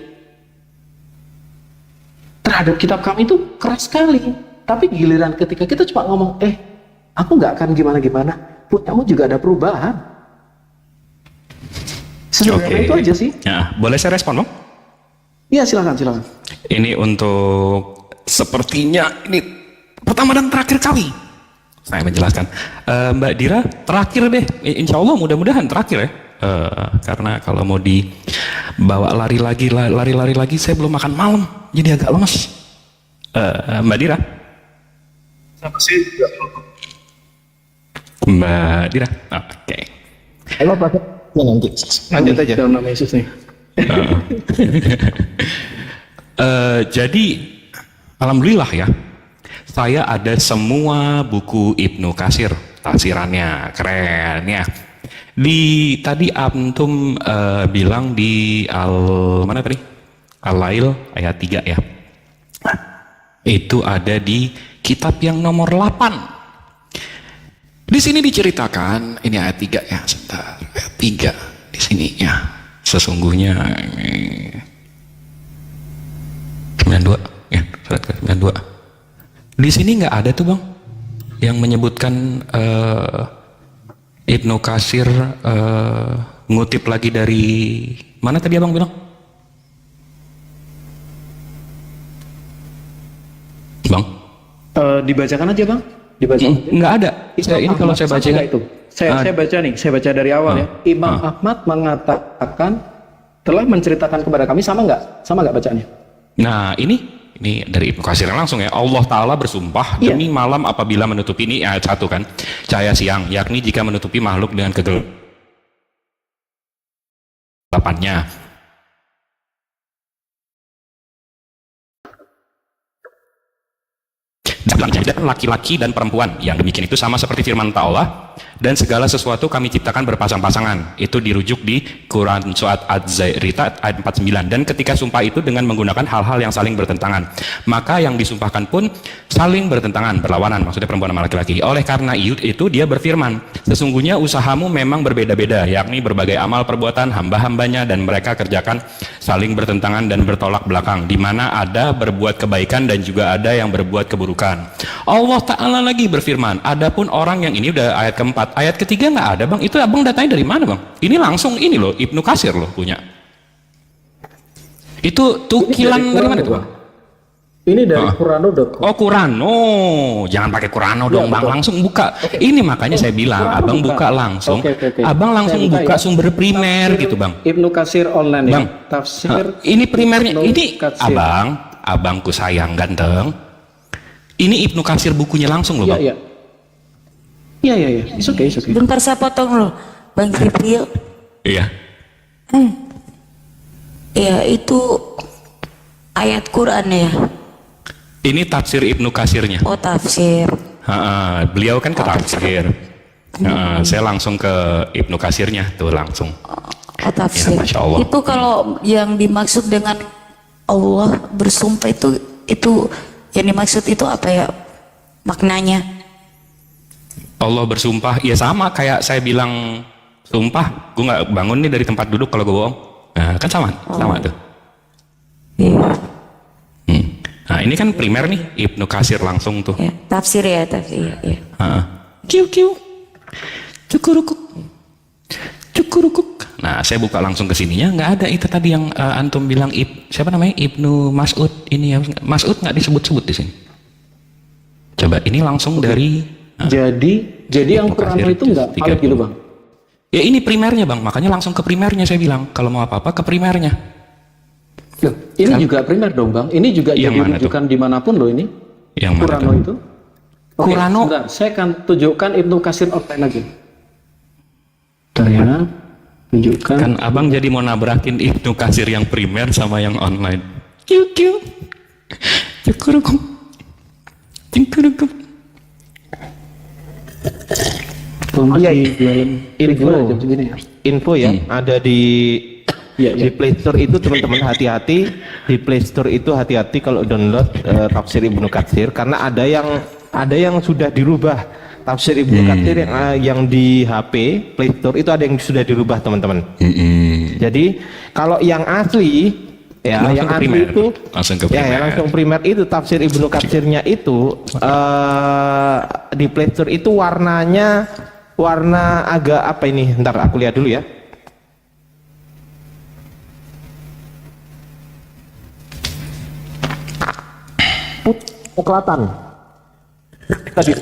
terhadap kitab kami itu keras sekali. Tapi giliran ketika kita cuma ngomong, aku nggak akan gimana-gimana, punyamu juga ada perubahan. Sebenarnya itu aja sih.
Ya, boleh saya respon Bang?
Iya, silakan.
Ini untuk sepertinya ini pertama dan terakhir kali saya menjelaskan. Mbak Dira, terakhir deh. Insya Allah mudah-mudahan terakhir ya. Karena kalau mau dibawa lari lagi, saya belum makan malam, jadi agak lemas. Mbak Dira. Mbak Dira, oke.
Halo Pak. Ya, nanti.
Lanjut aja.
Dalam nama Yesus nih.
Jadi alhamdulillah ya, Saya ada semua buku Ibnu Katsir, tafsirannya, keren ya. Tadi antum bilang di mana tadi? Al-Lail ayat 3 ya. Itu ada di kitab yang nomor 8. Di sini diceritakan, ini ayat 3 ya, sebentar. Ayat 3 di sini ya. Sesungguhnya 92 ya, surat ke 92. Di sini nggak ada tuh Bang yang menyebutkan Ibnu Katsir ngutip lagi dari mana tadi Abang bilang? Bang?
Dibacakan aja Bang. Dibacakan.
Nggak ada. Ini kalau saya baca
itu. Saya baca nih, saya baca dari awal ya. Imam Ahmad mengatakan telah menceritakan kepada kami, sama nggak? Sama nggak bacaannya?
Nah, ini dari Ibnu Katsir langsung ya. Allah Ta'ala bersumpah demi malam apabila menutupi, ini ayat 1 kan, cahaya siang, yakni jika menutupi makhluk dengan kegelapannya. Dan laki-laki dan perempuan yang demikian itu sama seperti firman Allah, dan segala sesuatu kami ciptakan berpasang-pasangan. Itu dirujuk di Quran surat Az-Zariyat ayat 49. Dan ketika sumpah itu dengan menggunakan hal-hal yang saling bertentangan, maka yang disumpahkan pun saling bertentangan, berlawanan, maksudnya perempuan sama laki-laki. Oleh karena itu dia berfirman, sesungguhnya usahamu memang berbeda-beda, yakni berbagai amal perbuatan hamba-hambanya, dan mereka kerjakan saling bertentangan dan bertolak belakang, di mana ada berbuat kebaikan dan juga ada yang berbuat keburukan. Allah Ta'ala lagi berfirman, adapun orang yang, ini udah ayat keempat, ayat ketiga nggak ada Bang. Itu Abang datanya dari mana Bang? Ini langsung ini loh, Ibnu Katsir loh punya. Itu tukilan dari mana tuh Bang?
Ini dari Qurano.com.
Oh Qurano, jangan pakai Qurano dong Bang, langsung buka. Ini makanya saya bilang, Abang buka langsung. Abang langsung buka sumber primer gitu Bang.
Ibnu Katsir online
Bang,
ya. Tafsir.
Ini primernya,
Ibnu
ini
Katsir.
abangku sayang ganteng. Ini Ibnu Katsir bukunya langsung loh Bang.
Iya. It's okay.
Bentar saya potong loh, Bang Jibril.
Iya.
Ya itu ayat Quran ya.
Ini tafsir Ibnu Katsirnya.
Oh tafsir.
Beliau kan ke tafsir. Saya langsung ke Ibnu Katsirnya tuh langsung.
Oh tafsir.
Ya, Masya Allah.
Itu kalau yang dimaksud dengan Allah bersumpah itu yang dimaksud itu apa ya maknanya?
Allah bersumpah, ya sama kayak saya bilang sumpah, gue nggak bangun nih dari tempat duduk kalau gue bohong. Nah, kan sama tuh.
Iya.
Nah, ini kan primer nih, Ibnu Katsir langsung tuh.
Ya, tafsir ya, tafsir. Ya.
Kiu. Cukurukuk. Nah, saya buka langsung ke sininya, nggak ada itu tadi yang antum bilang siapa namanya Ibnu Mas'ud ini ya. Mas'ud nggak disebut-sebut di sini. Coba ini langsung dari.
Jadi yang Qurano itu nggak valid gitu Bang?
Ya ini primernya Bang, makanya langsung ke primernya saya bilang. Kalau mau apa-apa ke primernya.
Loh, ini juga primer dong Bang. Ini juga jadi rujukan dimanapun loh ini.
Yang mana
Qurano
tuh?
itu. Oke,
Qurano.
sebentar, saya akan tunjukkan Ibnu Katsir offline lagi. Bentar ya, tunjukkan.
Kan Abang jadi mau nabrakin Ibnu Katsir yang primer sama yang online. Kiu. Cukurukuk.
Info ya, ada di Play Store itu teman-teman hati-hati, di Play Store itu hati-hati kalau download tafsir Ibnu Katsir, karena ada yang sudah dirubah tafsir Ibnu Katsir yang di HP Play Store itu ada yang sudah dirubah teman-teman. Jadi kalau yang asli ya
Langsung
yang
ke
asli
primer.
itu
Langsung ke
ya
primer.
langsung primer itu tafsir Ibnu Katsirnya itu di Play Store itu warna agak apa ini? Ntar aku lihat dulu ya. Kelatan. Tadi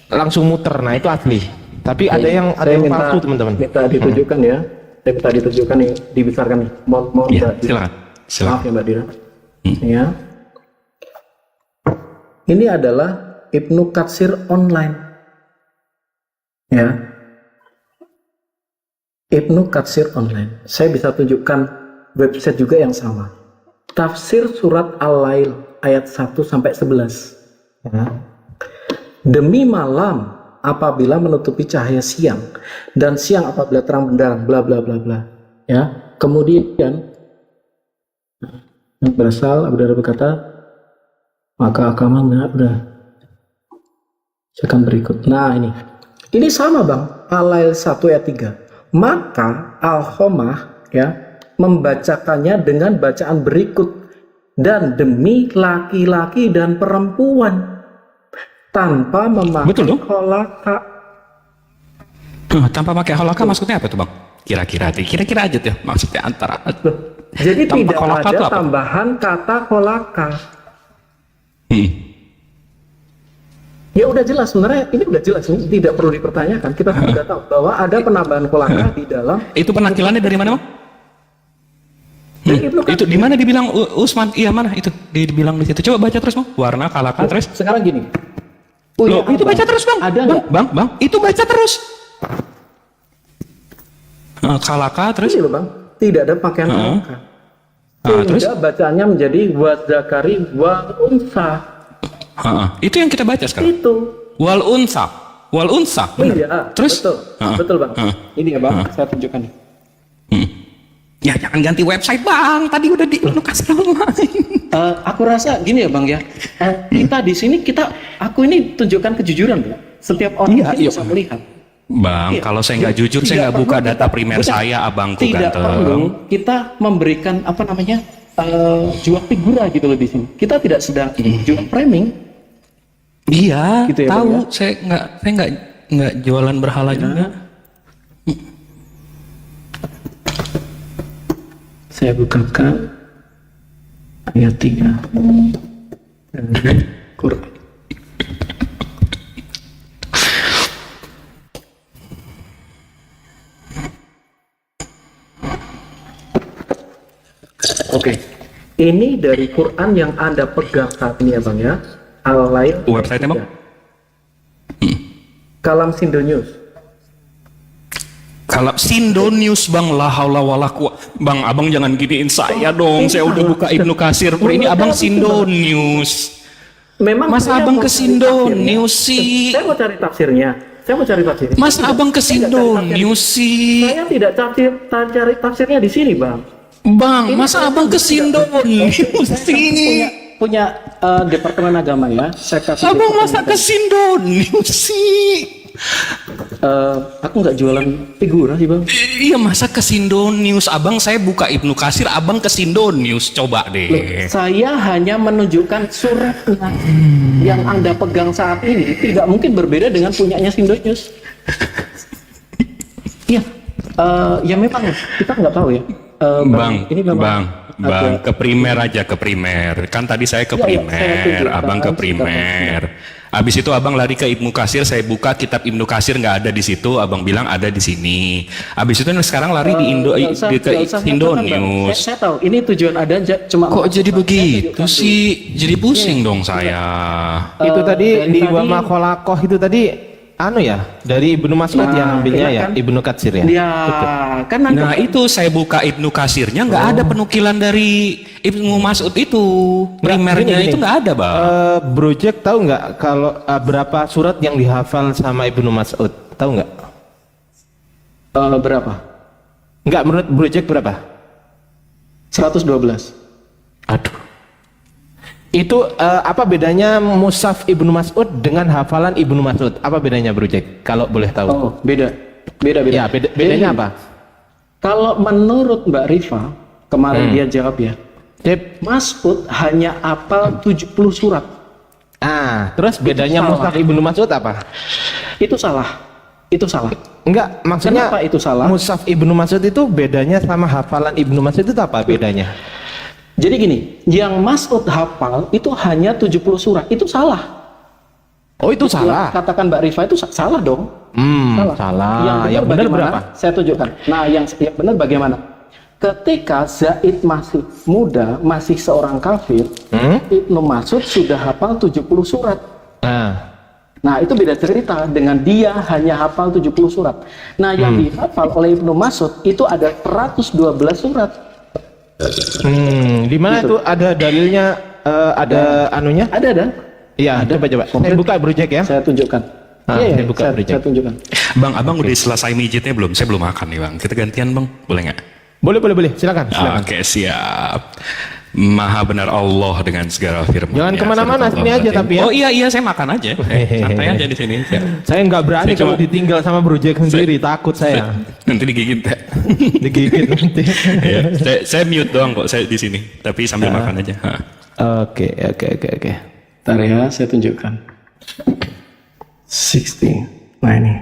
langsung muter. Nah, itu asli. Tapi ada yang palsu, teman-teman.
Minta ditunjukkan ya. Saya minta ditunjukkan nih, dibesarkan nih. Mohon
Ya,
Mbak Dira.
silakan.
Maaf ya Mbak Dira. Ya. Ini adalah Ibnu Katsir online. Ya. Ibnu Katsir online. Saya bisa tunjukkan website juga yang sama. Tafsir surat Al-Lail ayat 1 sampai 11. Ya. Demi malam apabila menutupi cahaya siang dan siang apabila terang benderang, bla bla bla bla. Ya. Kemudian berasal Abu Darda berkata, maka agama akan berikut. Nah ini sama bang, Al-Lail 1 ayat 3. Maka Al-Qamah ya membacakannya dengan bacaan berikut, dan demi laki-laki dan perempuan tanpa memakai
Betul dong.
kolaka.
Tanpa pakai holaka maksudnya apa tuh bang? Kira-kira aja tuh maksudnya antara.
Jadi
Tanpa
tidak
kolaka
ada
itu apa?
tambahan kata kolaka. Ya udah jelas, sebenarnya ini udah jelas, ini tidak perlu dipertanyakan. Kita sudah tahu bahwa ada penambahan kolaka di dalam.
Itu penakilannya dari mana bang?
Dari Ibnu Katsir.
Itu di mana dibilang Utsman? Iya mana itu? Dibilang di situ. Coba baca terus bang. Warna kalaka terus.
Sekarang gini.
Loh, itu baca terus bang.
Ada nggak?
Bang, itu baca terus. Kalaka terus.
Ini loh bang, tidak ada pakaian kolaka.
Terus?
Sehingga bacaannya menjadi wa zakari wa unsa.
Itu yang kita baca sekarang.
Itu.
Wal unsa. Bener.
Iya.
Terus?
Betul bang. Ini ya bang, saya tunjukkan nih.
Ya jangan ganti website bang. Tadi udah kasih online.
Aku rasa gini ya bang ya. Kita di sini aku ini tunjukkan kejujuran ya. Setiap orang
Iya,
di sini
iya.
bisa melihat.
Bang,
Iya.
kalau saya nggak jujur, saya
Tidak
nggak buka
perlu
data primer
bukan.
saya, abangku
Tidak
ganteng.
perlu kita memberikan jual figura gitu loh di sini. Kita tidak sedang jual framing.
Iya,
Gitu ya,
tahu.
Bang, ya?
Saya nggak jualan berhala juga.
Saya bukakan ayat 3 dari Quran. Oke, ini dari Quran yang Anda pegang saat ini ya Bang ya. Al-Lail.
Website-nya, Bang?
Kalam Sindo News.
Kalau Sindonius bang, la haula wala quwata. Bang, abang jangan giniin saya dong. Saya udah buka Ibnu Katsir. Ini abang Sindonius.
Memang
Masa
saya
abang
mau
ke
cari
Sindonius
tafsirnya.
sih?
Saya mau cari tafsirnya.
Masa abang ke Sindonius sih?
Saya tidak cari tafsirnya di sini, Bang.
Bang,
Ini
masa
saya
abang ke
tidak-
Sindonius sih?
punya Departemen Agama ya. Saya kasih
Abang
dia
masa ke Sindonius sih?
aku nggak jualan figura sih Bang.
Iya, masa ke Sindonius? Abang, saya buka Ibnu Katsir, abang ke Sindonius. Coba
Loh,
deh.
saya hanya menunjukkan suratnya yang Anda pegang saat ini tidak mungkin berbeda dengan punyanya Sindonius. Iya, ya memang kita nggak tahu ya.
Bang,
ini memang
bang,
ada-
ke primer aja, ke primer. Kan tadi saya ke
Iya, iya, saya
primer,
tunjukkan.
abang ke primer. Habis itu abang lari ke Ibnu Katsir, saya buka kitab Ibnu Katsir, nggak ada di situ, abang bilang ada di sini. Habis itu sekarang lari di ke Indonius.
Saya tahu, ini tujuan Anda cuma
Kok jadi begitu
tunjukkan
sih? Jadi pusing dong saya.
Itu tadi
dari
di
tadi-
Wama Kholakoh itu tadi dari Ibnu Mas'ud yang ambilnya
iya
ya,
kan?
Ibnu Katsir ya.
Ya, kan nanti
Nah itu saya buka Ibnu Katsirnya, nggak ada penukilan dari Ibnu Mas'ud itu. Primernya
gini,
itu nggak ada, bang.
Bro Jack tahu nggak kalau berapa surat yang dihafal sama Ibnu Mas'ud? Tahu nggak?
berapa?
Nggak, menurut Bro Jack berapa?
112.
Aduh. Itu apa bedanya Mushaf Ibnu Mas'ud dengan hafalan Ibnu Mas'ud? Apa bedanya Bro Jack? Kalau boleh tahu.
Oh, beda.
Ya, bedanya
Jadi,
apa?
Kalau menurut Mbak Rifa, kemarin dia jawab ya,
Cep.
Mas'ud hanya hafal 70 surat.
Terus bedanya
salah.
Mushaf Ibnu Mas'ud apa?
Itu salah. Itu salah.
Enggak, maksudnya
Kenapa itu salah?
Mushaf Ibnu Mas'ud itu bedanya sama hafalan Ibnu Mas'ud itu apa bedanya?
Jadi gini, yang Mas'ud hafal itu hanya 70 surat. Itu salah.
Oh, itu salah.
Katakan Mbak Rifa itu salah dong.
Salah. Yang benar
bagaimana?
berapa?
Saya tunjukkan. Nah, yang benar bagaimana? Ketika Zaid masih muda, masih seorang kafir, Ibnu Mas'ud sudah hafal 70 surat. Nah, itu beda cerita dengan dia hanya hafal 70 surat. Nah, yang dihafal oleh Ibnu Mas'ud itu ada 112 surat.
Di mana
Gitu.
tuh ada dalilnya? Ada anunya?
Ada.
Iya, coba. Saya buka Bro Jack ya.
Saya tunjukkan.
Saya buka Bro Jack.
saya tunjukkan.
Bang, abang udah selesai mijitnya belum? Saya belum makan nih bang. Kita gantian bang, boleh nggak?
Boleh. Silakan.
Oke, siap. Maha benar Allah dengan segala firman.
Jangan kemana-mana, sini aja tapi ya.
Oh iya, saya makan aja. Santai aja di sini. Siap.
Saya nggak berani
Saya
kalau
cuma-
ditinggal sama Bro Jack sendiri, takut saya.
Nanti digigit.
Digigit nanti.
Iya, saya mute doang kok saya di sini, tapi sambil makan aja. Ha.
Oke.
Bentar ya, saya tunjukkan. 60. Nah ini.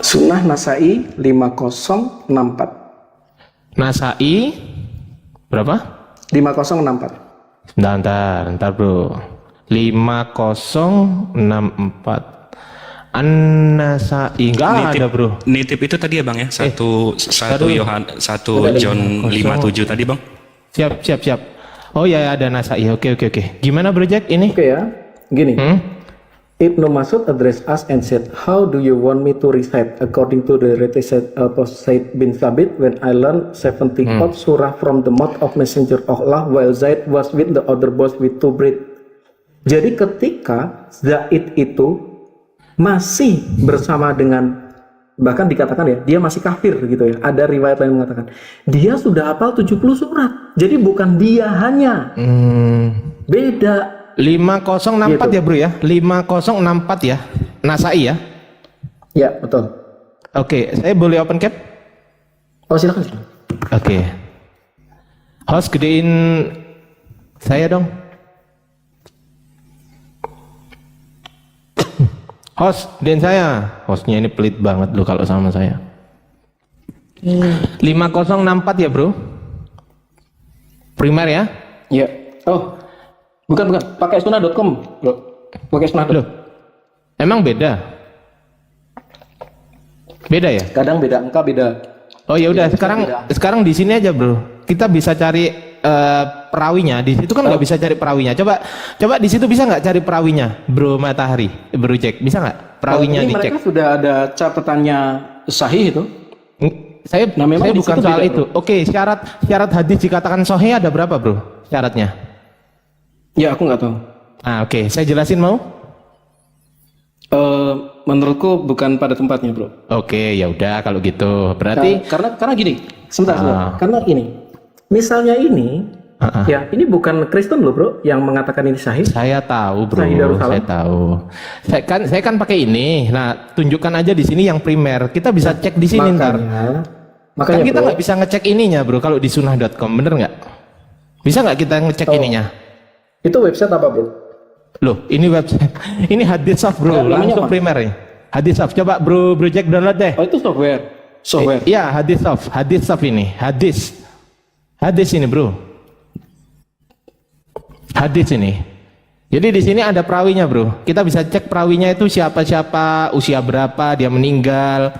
Sunnah Nasai 5064.
Nasai berapa?
5064.
Ntar Bro. 5064. An-Nasai enggak ada Bro.
Nitip itu tadi ya bang ya, satu John 57 tadi bang.
Siap. Oh ya ada Nasai. Oke. Gimana Bro Jack ini?
Oke ya, gini. Ibnu Mas'ud addressed us and said, "How do you want me to recite?" According to the Said bin Sabit, when I learned 70 of surah from the mouth of Messenger of Allah, while Zaid was with the other boys with 2 bread. Jadi ketika Zaid itu masih bersama dengan, bahkan dikatakan ya, dia masih kafir gitu ya. Ada riwayat lain mengatakan dia sudah hafal 70 surat. Jadi bukan dia hanya, beda.
5064
Gitu.
ya Bro ya. 5064 ya. Nasai ya.
Ya betul.
Oke, saya boleh open cap?
Oh silakan.
Oke. Host gedein saya dong. Host gedein saya. Hostnya ini pelit banget loh kalau sama saya. 5064 ya Bro. Primer ya.
Ya. Oh. Bukan. Pakai sunnah.com, Bro. Pakai sunnah.com.
Loh. Emang beda? Beda ya?
Kadang beda angka, beda.
Oh ya udah,
Beda, beda.
sekarang di sini aja Bro. Kita bisa cari perawinya. Di situ kan nggak bisa cari perawinya. Coba di situ bisa nggak cari perawinya, Bro Matahari, Bro Jack, bisa nggak perawinya
Ini
dicek?
mereka sudah ada catatannya sahih itu.
Saya
Nah, memang
saya
di
bukan
situ
soal
beda,
itu. Oke, syarat hadis dikatakan sahih ada berapa Bro? Syaratnya?
Ya aku nggak tahu.
Oke, saya jelasin mau?
Menurutku bukan pada tempatnya, Bro.
Oke, ya udah kalau gitu. Berarti
Karena gini, sebentar. Karena ini, misalnya ini, ya ini bukan Kristen loh, Bro, yang mengatakan ini sahih.
saya tahu Bro,
Sahih Darussalam.
saya tahu. Saya kan pakai ini. Nah, tunjukkan aja di sini yang primer. Kita bisa cek di sini ntar.
Makanya
Kan kita
Bro,
nggak bisa ngecek ininya Bro kalau di sunnah.com, bener nggak? Bisa nggak kita ngecek ininya?
itu website apa, Bro?
Loh, ini website, ini hadis soft Bro,
Namanya
langsung
apa?
primer ya. Hadis soft, coba Bro Jack download deh.
Oh itu software.
Iya, hadis soft ini, hadis ini Bro, hadis ini. Jadi di sini ada perawinya Bro. Kita bisa cek perawinya itu siapa, usia berapa dia meninggal,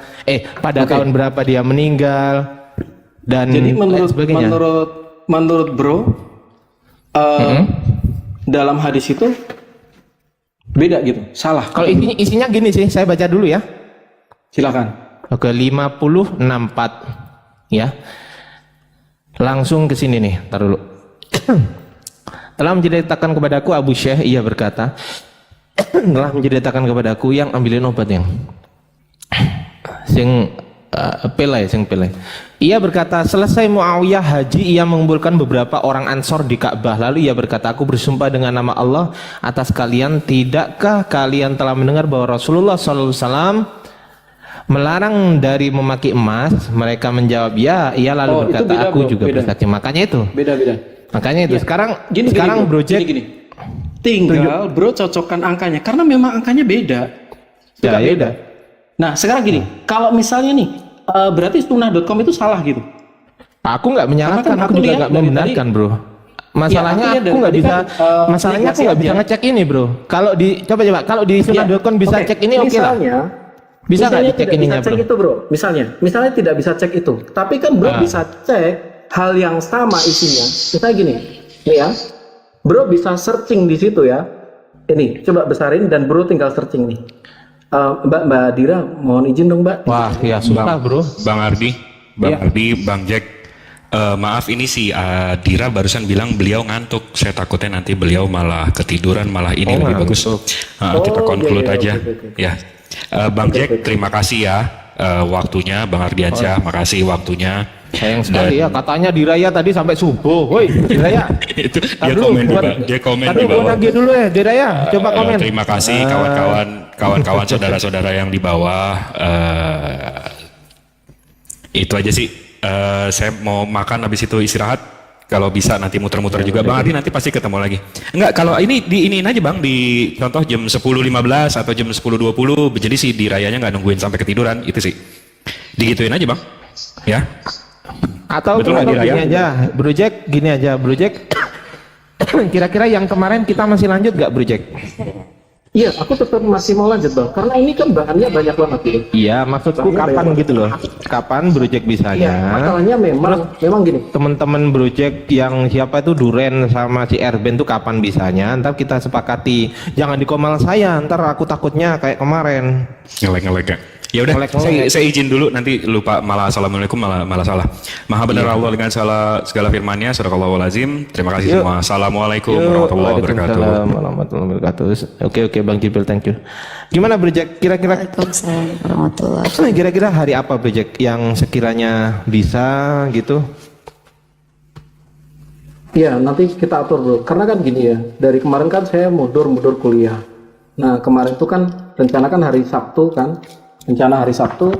pada tahun berapa dia meninggal, dan
Jadi
lain sebagainya.
menurut Bro, dalam hadis itu beda gitu, salah.
Kalau isinya gini sih, saya baca dulu ya.
Silakan.
Oke, 5064 ya. Langsung ke sini nih, taruh dulu. Telah menceritakan kepadaku Abu Syekh, ia berkata, telah menceritakan kepadaku yang ambilin obat yang sing pilih. Ia berkata, selesai Muawiyah haji, ia mengumpulkan beberapa orang Ansor di Ka'bah. Lalu ia berkata, aku bersumpah dengan nama Allah atas kalian, tidakkah kalian telah mendengar bahwa Rasulullah SAW melarang dari memakai emas? Mereka menjawab, ya. Ia lalu
itu
berkata,
beda,
aku
Bro,
juga
beda.
bersaksi. Makanya itu. Makanya itu.
Ya,
Sekarang
gini,
Bro Jack,
gini. Tinggal Bro cocokkan angkanya, karena memang angkanya beda.
Ya,
Sudah
ya
beda.
udah.
Nah sekarang gini, kalau misalnya nih, berarti sunnah.com itu salah gitu.
Aku nggak menyalahkan,
Karena kan
aku
aku
juga
lihat
nggak
dari
membenarkan, Bro. Masalahnya
aku lihat
aku
dari
nggak
tadi
bisa,
kan,
masalahnya aku
aplikasi
nggak bisa
aja.
ngecek ini, Bro. Kalau di kalau di sunnah.com bisa
Oke,
cek ini, oke lah. Bisa nggak
misalnya
dicek
tidak
ininya,
bisa cek
Bro?
itu, Bro. Misalnya tidak bisa cek itu, tapi kan Bro bisa cek hal yang sama isinya. Misalnya gini, nih ya, Bro bisa searching di situ ya. Ini coba besarin dan Bro tinggal searching nih. Mbak Dira, mohon izin dong Mbak.
Wah, ya susah, Bro.
Bang Ardi, Bang Ardi, Bang Jack. Maaf ini si Dira barusan bilang beliau ngantuk. Saya takutnya nanti beliau malah ketiduran, malah ini lebih bagus. Kita conclude aja.
oke.
Ya, Bang Jack, terima kasih ya waktunya. Bang Ardiansyah, makasih waktunya.
Sayang sekali ya, katanya Diraya tadi sampai subuh. Woi, Diraya.
Itu
Tar
dia
dulu,
komen
buat-
juga. Dia komen
tar
di
dulu, buat
bawah.
lagi dulu ya, Diraya. Coba komen.
Terima kasih kawan-kawan saudara-saudara yang di bawah. Itu aja sih. Saya mau makan habis itu istirahat. Kalau bisa nanti muter-muter juga. Bang Ardi nanti pasti ketemu lagi. Enggak, kalau ini diiniin aja Bang, di contoh jam 10.15 atau jam 10.20. Jadi si dirayanya nggak nungguin sampai ketiduran, itu sih. Digituin aja Bang. Ya.
Atau
Betul nggak, Diraya?
gini aja, Bro Jack, gini aja, Bro Jack. Kira-kira yang kemarin kita masih lanjut gak, Bro Jack?
Iya, aku tetap masih mau lanjut Bang, karena ini kan bahannya banyak banget gitu.
Iya, maksudku kapan gitu loh? Kapan Bro Jack
Iya,
bisanya?
masalahnya memang gini.
Teman-teman Bro Jack yang siapa itu Duren sama si Erben tuh kapan bisanya? Ntar kita sepakati. Jangan di komal saya, ntar aku takutnya kayak kemarin.
Ngelek-ngelek ya. Ya udah,
Ngelek-ngelek.
saya izin dulu nanti lupa malah assalamualaikum malah salah. Maha benar Allah dengan segala firman-Nya, sadaqallahul azim. Terima kasih semua. Assalamualaikum warahmatullahi wabarakatuh.
Waalaikumsalam warahmatullahi wabarakatuh. Oke Bang Jibril, thank you. Gimana Bro Jack? Kira-kira
Waalaikumsalam warahmatullahi.
kira-kira hari apa Bro Jack yang sekiranya bisa gitu?
Iya, nanti kita atur bro. Karena kan gini ya, dari kemarin kan saya mundur kuliah. Nah kemarin itu kan rencana kan hari Sabtu kan, rencana hari Sabtu